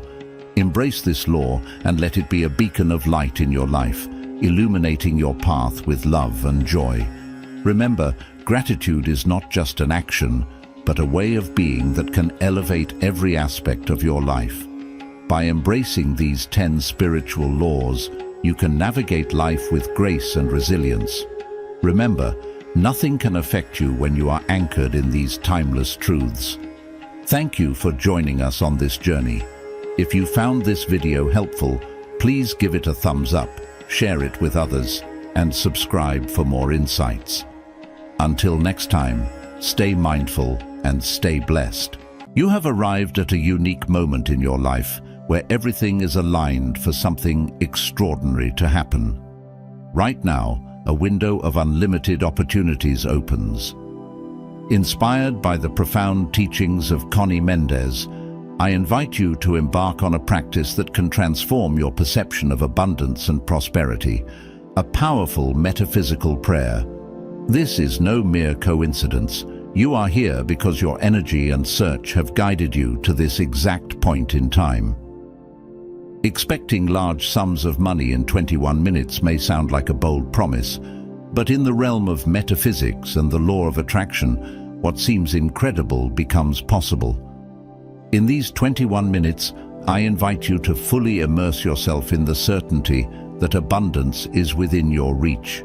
Embrace this law and let it be a beacon of light in your life, illuminating your path with love and joy. Remember, gratitude is not just an action, but a way of being that can elevate every aspect of your life. By embracing these 10 spiritual laws, you can navigate life with grace and resilience. Remember, nothing can affect you when you are anchored in these timeless truths. Thank you for joining us on this journey. If you found this video helpful, please give it a thumbs up, share it with others, and subscribe for more insights. Until next time, stay mindful and stay blessed. You have arrived at a unique moment in your life where everything is aligned for something extraordinary to happen. Right now, a window of unlimited opportunities opens. Inspired by the profound teachings of Connie Mendez, I invite you to embark on a practice that can transform your perception of abundance and prosperity, a powerful metaphysical prayer. This is no mere coincidence. You are here because your energy and search have guided you to this exact point in time. Expecting large sums of money in 21 minutes may sound like a bold promise, but in the realm of metaphysics and the law of attraction, what seems incredible becomes possible. In these 21 minutes, I invite you to fully immerse yourself in the certainty that abundance is within your reach.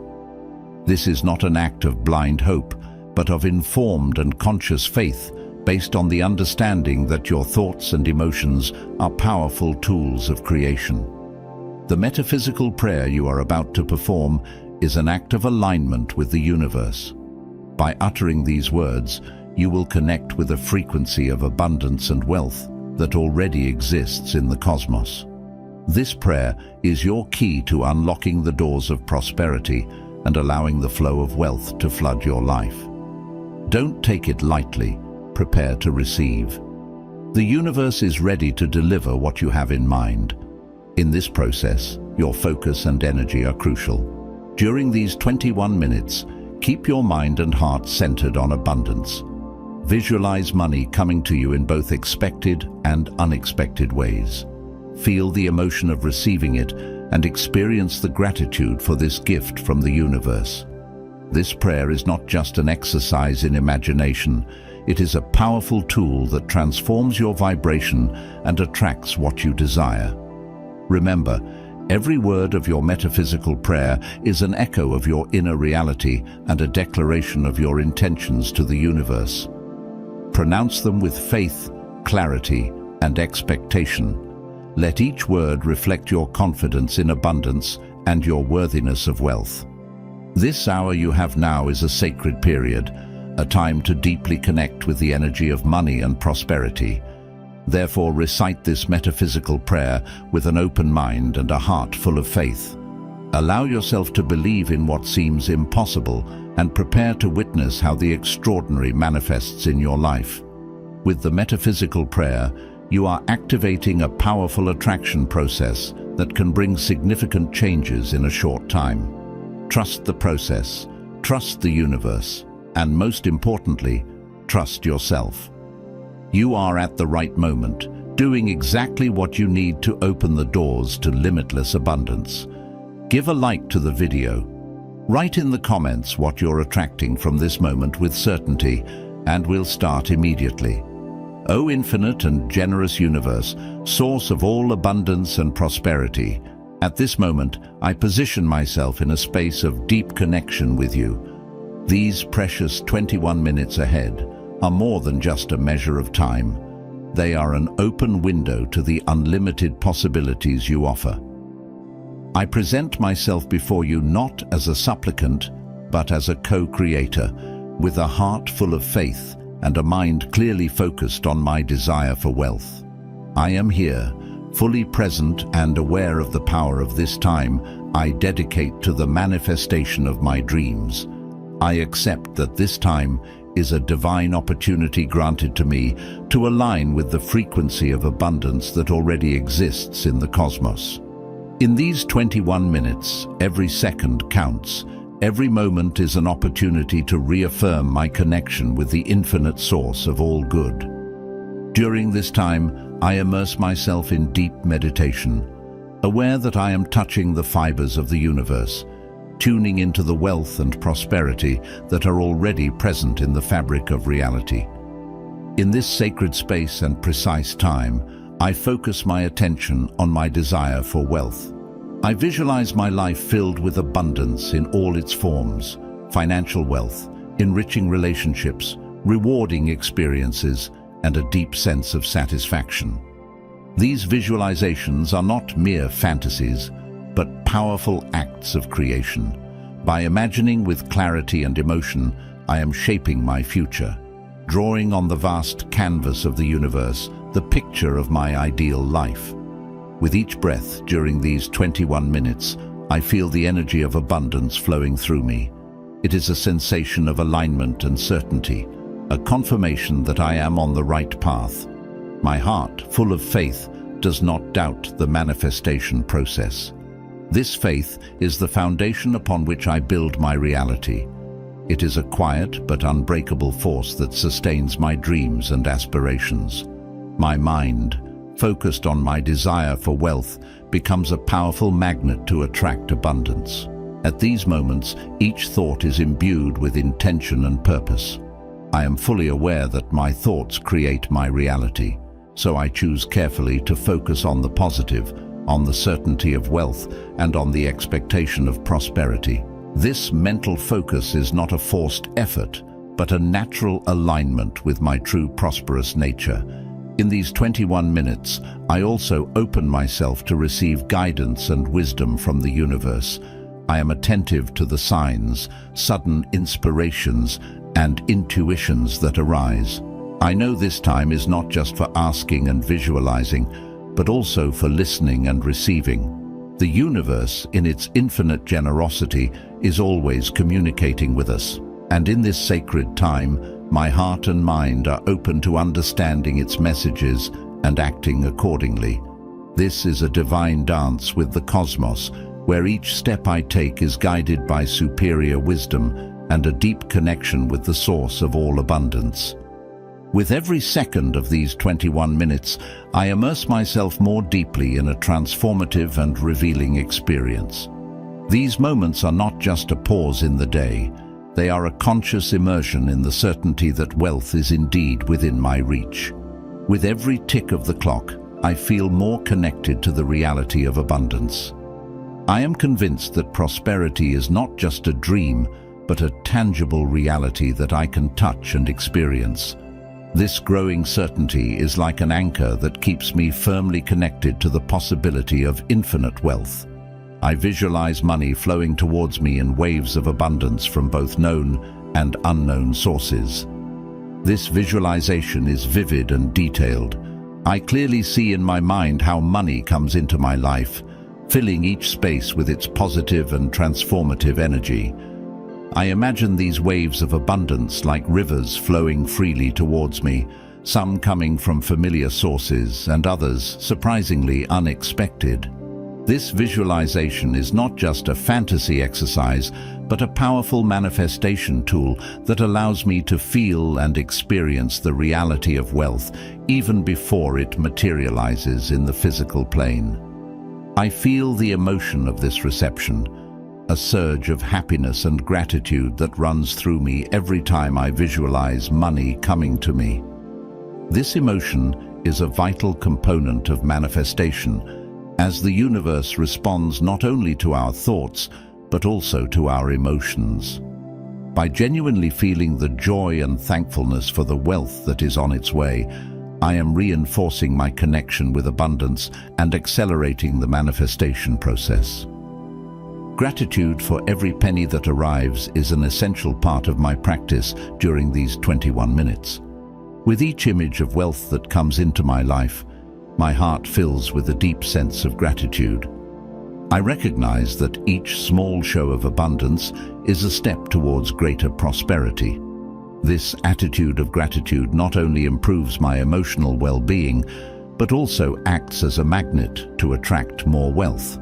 This is not an act of blind hope, but of informed and conscious faith, based on the understanding that your thoughts and emotions are powerful tools of creation. The metaphysical prayer you are about to perform is an act of alignment with the universe. By uttering these words, you will connect with a frequency of abundance and wealth that already exists in the cosmos. This prayer is your key to unlocking the doors of prosperity and allowing the flow of wealth to flood your life. Don't take it lightly. Prepare to receive. The universe is ready to deliver what you have in mind. In this process, your focus and energy are crucial. During these 21 minutes, keep your mind and heart centered on abundance. Visualize money coming to you in both expected and unexpected ways. Feel the emotion of receiving it and experience the gratitude for this gift from the universe. This prayer is not just an exercise in imagination. It is a powerful tool that transforms your vibration and attracts what you desire. Remember, every word of your metaphysical prayer is an echo of your inner reality and a declaration of your intentions to the universe. Pronounce them with faith, clarity, and expectation. Let each word reflect your confidence in abundance and your worthiness of wealth. This hour you have now is a sacred period, a time to deeply connect with the energy of money and prosperity. Therefore, recite this metaphysical prayer with an open mind and a heart full of faith. Allow yourself to believe in what seems impossible and prepare to witness how the extraordinary manifests in your life. With the metaphysical prayer, you are activating a powerful attraction process that can bring significant changes in a short time. Trust the process, trust the universe, and most importantly, trust yourself. You are at the right moment, doing exactly what you need to open the doors to limitless abundance. Give a like to the video. Write in the comments what you're attracting from this moment with certainty, and we'll start immediately. O infinite and generous universe, source of all abundance and prosperity, at this moment I position myself in a space of deep connection with you. These precious 21 minutes ahead are more than just a measure of time. They are an open window to the unlimited possibilities you offer. I present myself before you not as a supplicant, but as a co-creator, with a heart full of faith and a mind clearly focused on my desire for wealth. I am here, fully present and aware of the power of this time I dedicate to the manifestation of my dreams. I accept that this time is a divine opportunity granted to me to align with the frequency of abundance that already exists in the cosmos. In these 21 minutes, every second counts. Every moment is an opportunity to reaffirm my connection with the infinite source of all good. During this time, I immerse myself in deep meditation, aware that I am touching the fibers of the universe, tuning into the wealth and prosperity that are already present in the fabric of reality. In this sacred space and precise time, I focus my attention on my desire for wealth. I visualize my life filled with abundance in all its forms: financial wealth, enriching relationships, rewarding experiences, and a deep sense of satisfaction. These visualizations are not mere fantasies, but powerful acts of creation. By imagining with clarity and emotion, I am shaping my future, drawing on the vast canvas of the universe the picture of my ideal life. With each breath during these 21 minutes, I feel the energy of abundance flowing through me. It is a sensation of alignment and certainty, a confirmation that I am on the right path. My heart, full of faith, does not doubt the manifestation process. This faith is the foundation upon which I build my reality. It is a quiet but unbreakable force that sustains my dreams and aspirations. My mind, focused on my desire for wealth, becomes a powerful magnet to attract abundance. At these moments, each thought is imbued with intention and purpose. I am fully aware that my thoughts create my reality, so I choose carefully to focus on the positive, on the certainty of wealth, and on the expectation of prosperity. This mental focus is not a forced effort, but a natural alignment with my true prosperous nature. In these 21 minutes, I also open myself to receive guidance and wisdom from the universe. I am attentive to the signs, sudden inspirations, and intuitions that arise. I know this time is not just for asking and visualizing, but also for listening and receiving. The universe, in its infinite generosity, is always communicating with us. And in this sacred time, my heart and mind are open to understanding its messages and acting accordingly. This is a divine dance with the cosmos, where each step I take is guided by superior wisdom and a deep connection with the source of all abundance. With every second of these 21 minutes, I immerse myself more deeply in a transformative and revealing experience. These moments are not just a pause in the day. They are a conscious immersion in the certainty that wealth is indeed within my reach. With every tick of the clock, I feel more connected to the reality of abundance. I am convinced that prosperity is not just a dream, but a tangible reality that I can touch and experience. This growing certainty is like an anchor that keeps me firmly connected to the possibility of infinite wealth. I visualize money flowing towards me in waves of abundance from both known and unknown sources. This visualization is vivid and detailed. I clearly see in my mind how money comes into my life, filling each space with its positive and transformative energy. I imagine these waves of abundance like rivers flowing freely towards me, some coming from familiar sources and others surprisingly unexpected. This visualization is not just a fantasy exercise, but a powerful manifestation tool that allows me to feel and experience the reality of wealth even before it materializes in the physical plane. I feel the emotion of this reception, a surge of happiness and gratitude that runs through me every time I visualize money coming to me. This emotion is a vital component of manifestation, as the universe responds not only to our thoughts, but also to our emotions. By genuinely feeling the joy and thankfulness for the wealth that is on its way, I am reinforcing my connection with abundance and accelerating the manifestation process. Gratitude for every penny that arrives is an essential part of my practice during these 21 minutes. With each image of wealth that comes into my life, my heart fills with a deep sense of gratitude. I recognize that each small show of abundance is a step towards greater prosperity. This attitude of gratitude not only improves my emotional well-being, but also acts as a magnet to attract more wealth.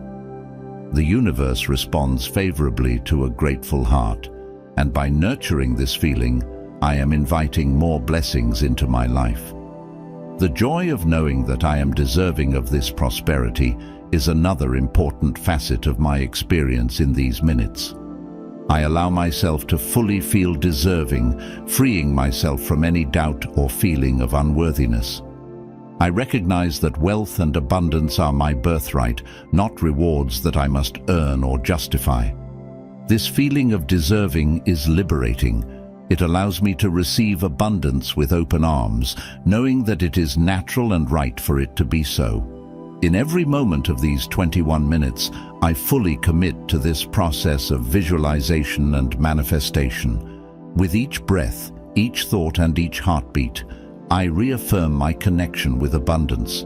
the universe responds favorably to a grateful heart, and by nurturing this feeling, I am inviting more blessings into my life. The joy of knowing that I am deserving of this prosperity is another important facet of my experience in these minutes. I allow myself to fully feel deserving, freeing myself from any doubt or feeling of unworthiness. I recognize that wealth and abundance are my birthright, not rewards that I must earn or justify. This feeling of deserving is liberating. It allows me to receive abundance with open arms, knowing that it is natural and right for it to be so. In every moment of these 21 minutes, I fully commit to this process of visualization and manifestation. With each breath, each thought, and each heartbeat, I reaffirm my connection with abundance.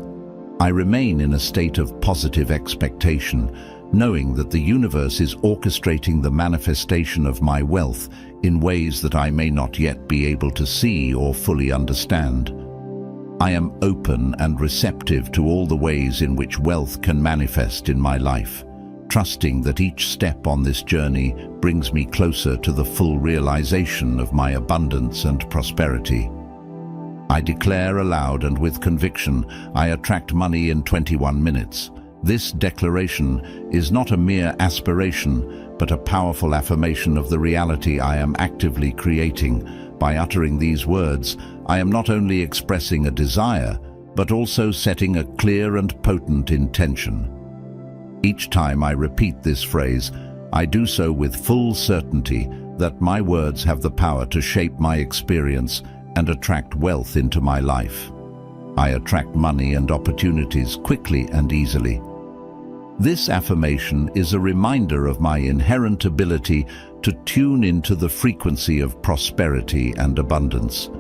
I remain in a state of positive expectation, knowing that the universe is orchestrating the manifestation of my wealth in ways that I may not yet be able to see or fully understand. I am open and receptive to all the ways in which wealth can manifest in my life, trusting that each step on this journey brings me closer to the full realization of my abundance and prosperity. I declare aloud and with conviction, I attract money in 21 minutes. This declaration is not a mere aspiration, but a powerful affirmation of the reality I am actively creating. By uttering these words, I am not only expressing a desire, but also setting a clear and potent intention. Each time I repeat this phrase, I do so with full certainty that my words have the power to shape my experience and attract wealth into my life. I attract money and opportunities quickly and easily. This affirmation is a reminder of my inherent ability to tune into the frequency of prosperity and abundance.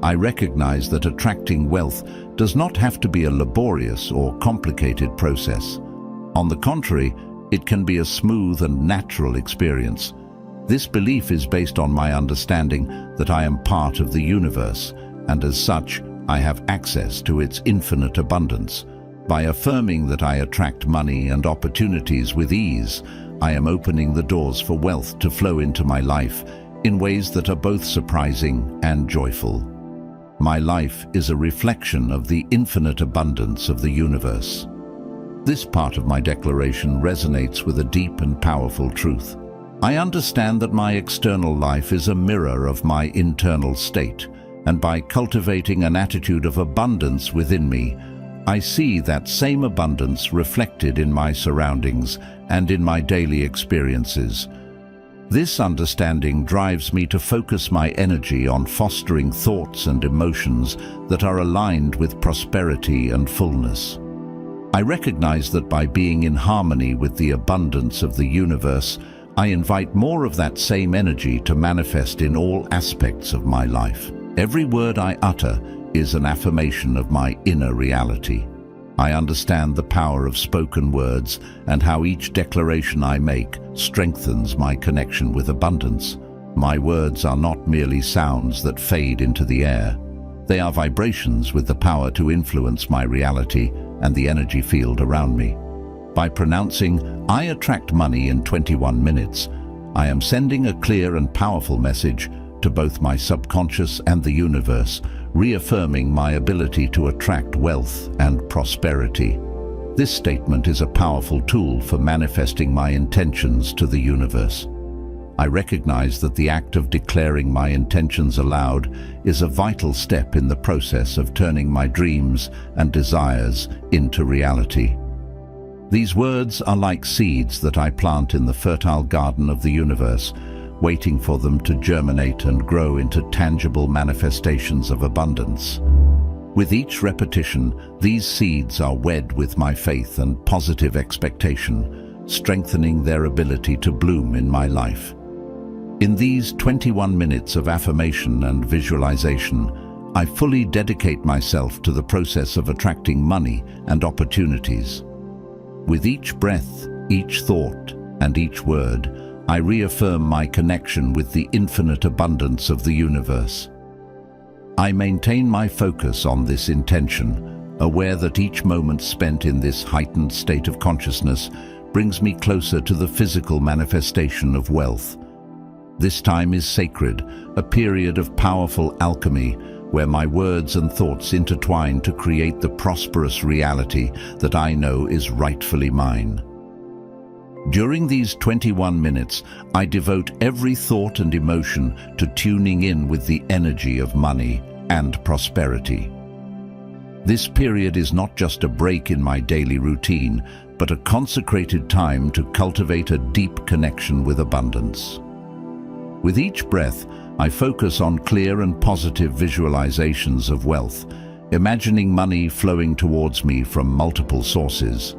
I recognize that attracting wealth does not have to be a laborious or complicated process. On the contrary, it can be a smooth and natural experience. This belief is based on my understanding that I am part of the universe, and as such, I have access to its infinite abundance. By affirming that I attract money and opportunities with ease, I am opening the doors for wealth to flow into my life in ways that are both surprising and joyful. My life is a reflection of the infinite abundance of the universe. This part of my declaration resonates with a deep and powerful truth. I understand that my external life is a mirror of my internal state, and by cultivating an attitude of abundance within me, I see that same abundance reflected in my surroundings and in my daily experiences. This understanding drives me to focus my energy on fostering thoughts and emotions that are aligned with prosperity and fullness. I recognize that by being in harmony with the abundance of the universe, I invite more of that same energy to manifest in all aspects of my life. Every word I utter is an affirmation of my inner reality. I understand the power of spoken words and how each declaration I make strengthens my connection with abundance. My words are not merely sounds that fade into the air. They are vibrations with the power to influence my reality and the energy field around me. By pronouncing, "I attract money in 21 minutes, I am sending a clear and powerful message to both my subconscious and the universe, reaffirming my ability to attract wealth and prosperity. This statement is a powerful tool for manifesting my intentions to the universe. I recognize that the act of declaring my intentions aloud is a vital step in the process of turning my dreams and desires into reality. These words are like seeds that I plant in the fertile garden of the universe, waiting for them to germinate and grow into tangible manifestations of abundance. With each repetition, these seeds are wed with my faith and positive expectation, strengthening their ability to bloom in my life. In these 21 minutes of affirmation and visualization, I fully dedicate myself to the process of attracting money and opportunities. With each breath, each thought, and each word, I reaffirm my connection with the infinite abundance of the universe. I maintain my focus on this intention, aware that each moment spent in this heightened state of consciousness brings me closer to the physical manifestation of wealth. This time is sacred, a period of powerful alchemy where my words and thoughts intertwine to create the prosperous reality that I know is rightfully mine. During these 21 minutes, I devote every thought and emotion to tuning in with the energy of money and prosperity. This period is not just a break in my daily routine, but a consecrated time to cultivate a deep connection with abundance. With each breath, I focus on clear and positive visualizations of wealth, imagining money flowing towards me from multiple sources.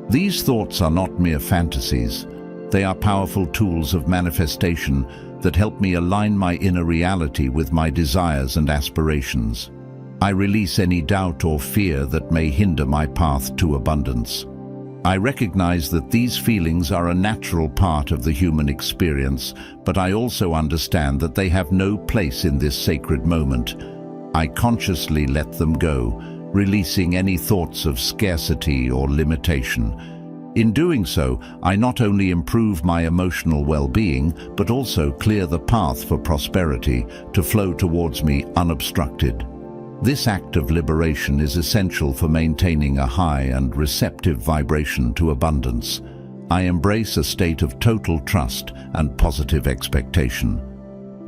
These thoughts are not mere fantasies. They are powerful tools of manifestation that help me align my inner reality with my desires and aspirations. I release any doubt or fear that may hinder my path to abundance. I recognize that these feelings are a natural part of the human experience, but I also understand that they have no place in this sacred moment. I consciously let them go, releasing any thoughts of scarcity or limitation. In doing so, I not only improve my emotional well-being, but also clear the path for prosperity to flow towards me unobstructed. This act of liberation is essential for maintaining a high and receptive vibration to abundance. I embrace a state of total trust and positive expectation.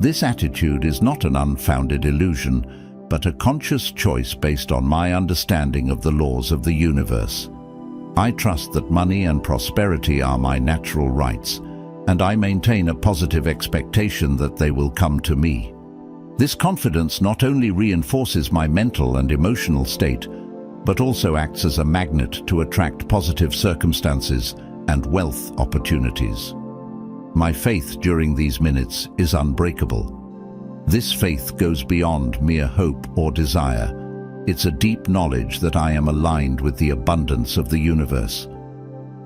This attitude is not an unfounded illusion, but a conscious choice based on my understanding of the laws of the universe. I trust that money and prosperity are my natural rights, and I maintain a positive expectation that they will come to me. This confidence not only reinforces my mental and emotional state, but also acts as a magnet to attract positive circumstances and wealth opportunities. My faith during these minutes is unbreakable. This faith goes beyond mere hope or desire. It's a deep knowledge that I am aligned with the abundance of the universe.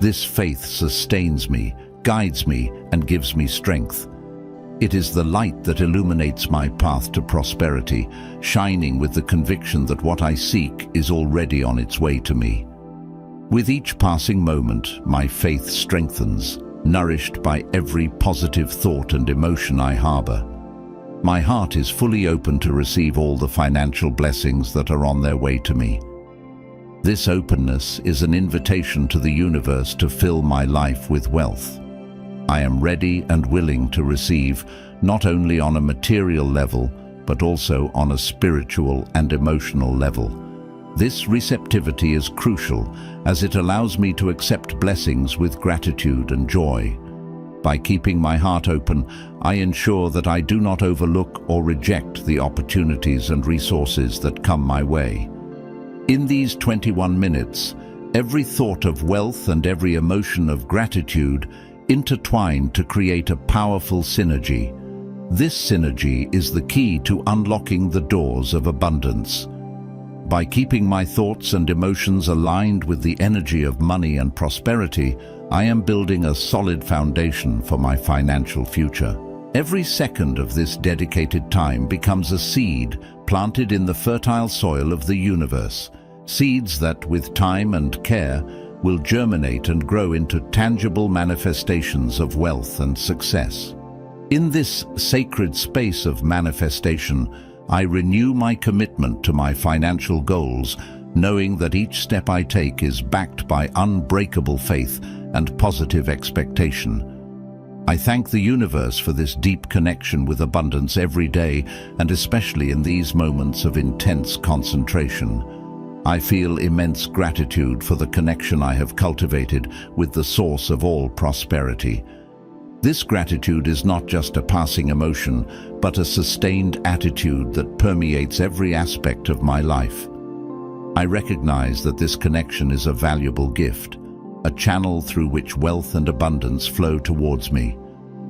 This faith sustains me, guides me, and gives me strength. It is the light that illuminates my path to prosperity, shining with the conviction that what I seek is already on its way to me. With each passing moment, my faith strengthens, nourished by every positive thought and emotion I harbor. My heart is fully open to receive all the financial blessings that are on their way to me. This openness is an invitation to the universe to fill my life with wealth. I am ready and willing to receive, not only on a material level, but also on a spiritual and emotional level. This receptivity is crucial, as it allows me to accept blessings with gratitude and joy. By keeping my heart open, I ensure that I do not overlook or reject the opportunities and resources that come my way. In these 21 minutes, every thought of wealth and every emotion of gratitude intertwine to create a powerful synergy. This synergy is the key to unlocking the doors of abundance. By keeping my thoughts and emotions aligned with the energy of money and prosperity, I am building a solid foundation for my financial future. Every second of this dedicated time becomes a seed planted in the fertile soil of the universe. Seeds that, with time and care, will germinate and grow into tangible manifestations of wealth and success. In this sacred space of manifestation, I renew my commitment to my financial goals, knowing that each step I take is backed by unbreakable faith and positive expectation. I thank the universe for this deep connection with abundance every day, and especially in these moments of intense concentration. I feel immense gratitude for the connection I have cultivated with the source of all prosperity. This gratitude is not just a passing emotion, but a sustained attitude that permeates every aspect of my life. I recognize that this connection is a valuable gift, a channel through which wealth and abundance flow towards me.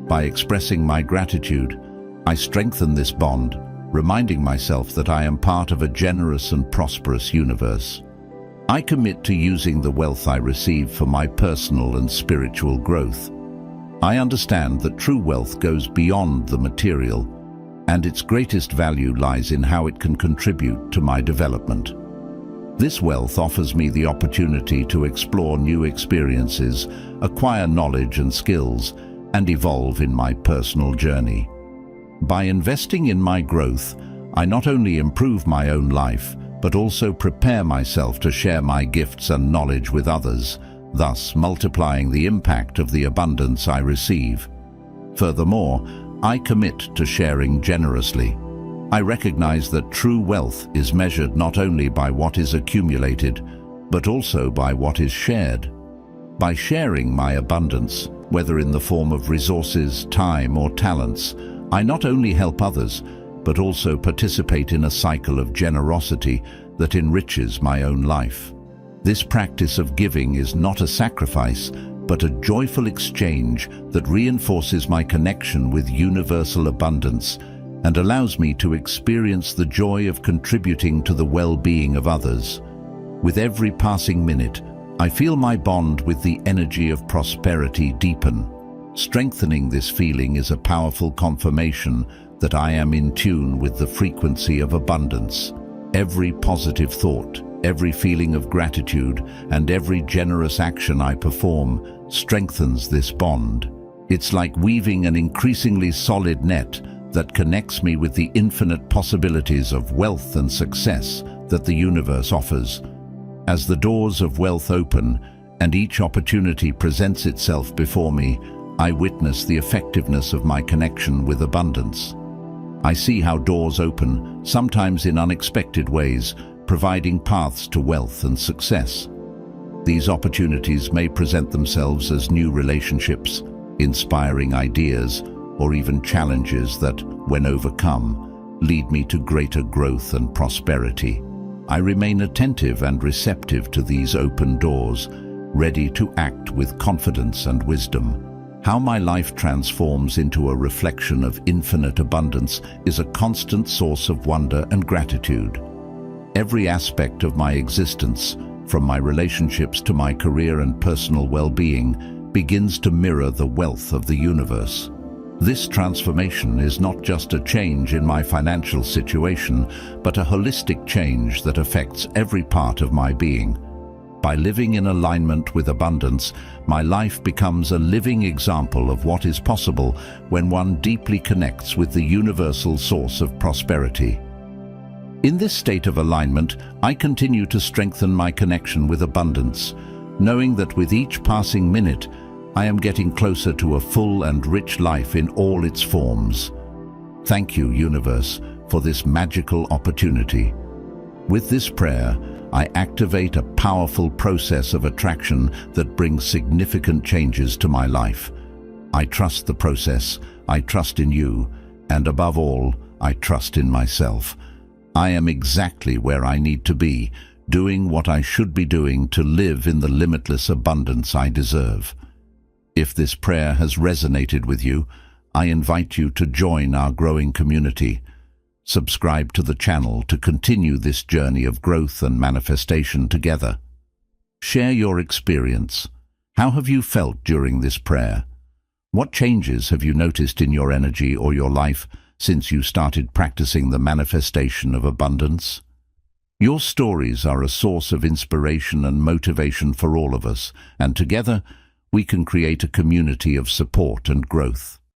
By expressing my gratitude, I strengthen this bond, reminding myself that I am part of a generous and prosperous universe. I commit to using the wealth I receive for my personal and spiritual growth. I understand that true wealth goes beyond the material, and its greatest value lies in how it can contribute to my development. This wealth offers me the opportunity to explore new experiences, acquire knowledge and skills, and evolve in my personal journey. By investing in my growth, I not only improve my own life, but also prepare myself to share my gifts and knowledge with others, thus multiplying the impact of the abundance I receive. Furthermore, I commit to sharing generously. I recognize that true wealth is measured not only by what is accumulated, but also by what is shared. By sharing my abundance, whether in the form of resources, time, or talents, I not only help others, but also participate in a cycle of generosity that enriches my own life. This practice of giving is not a sacrifice, but a joyful exchange that reinforces my connection with universal abundance and allows me to experience the joy of contributing to the well-being of others. With every passing minute, I feel my bond with the energy of prosperity deepen. Strengthening this feeling is a powerful confirmation that I am in tune with the frequency of abundance. Every positive thought, every feeling of gratitude, and every generous action I perform strengthens this bond. It's like weaving an increasingly solid net that connects me with the infinite possibilities of wealth and success that the universe offers. As the doors of wealth open and each opportunity presents itself before me, I witness the effectiveness of my connection with abundance. I see how doors open, sometimes in unexpected ways, providing paths to wealth and success. These opportunities may present themselves as new relationships, inspiring ideas, or even challenges that, when overcome, lead me to greater growth and prosperity. I remain attentive and receptive to these open doors, ready to act with confidence and wisdom. How my life transforms into a reflection of infinite abundance is a constant source of wonder and gratitude. Every aspect of my existence, from my relationships to my career and personal well-being, begins to mirror the wealth of the universe. This transformation is not just a change in my financial situation, but a holistic change that affects every part of my being. By living in alignment with abundance, my life becomes a living example of what is possible when one deeply connects with the universal source of prosperity. In this state of alignment, I continue to strengthen my connection with abundance, knowing that with each passing minute, I am getting closer to a full and rich life in all its forms. Thank you, universe, for this magical opportunity. With this prayer, I activate a powerful process of attraction that brings significant changes to my life. I trust the process, I trust in you, and above all, I trust in myself. I am exactly where I need to be, doing what I should be doing to live in the limitless abundance I deserve. If this prayer has resonated with you, I invite you to join our growing community. Subscribe to the channel to continue this journey of growth and manifestation together. Share your experience. How have you felt during this prayer? What changes have you noticed in your energy or your life since you started practicing the manifestation of abundance? Your stories are a source of inspiration and motivation for all of us, and together we can create a community of support and growth.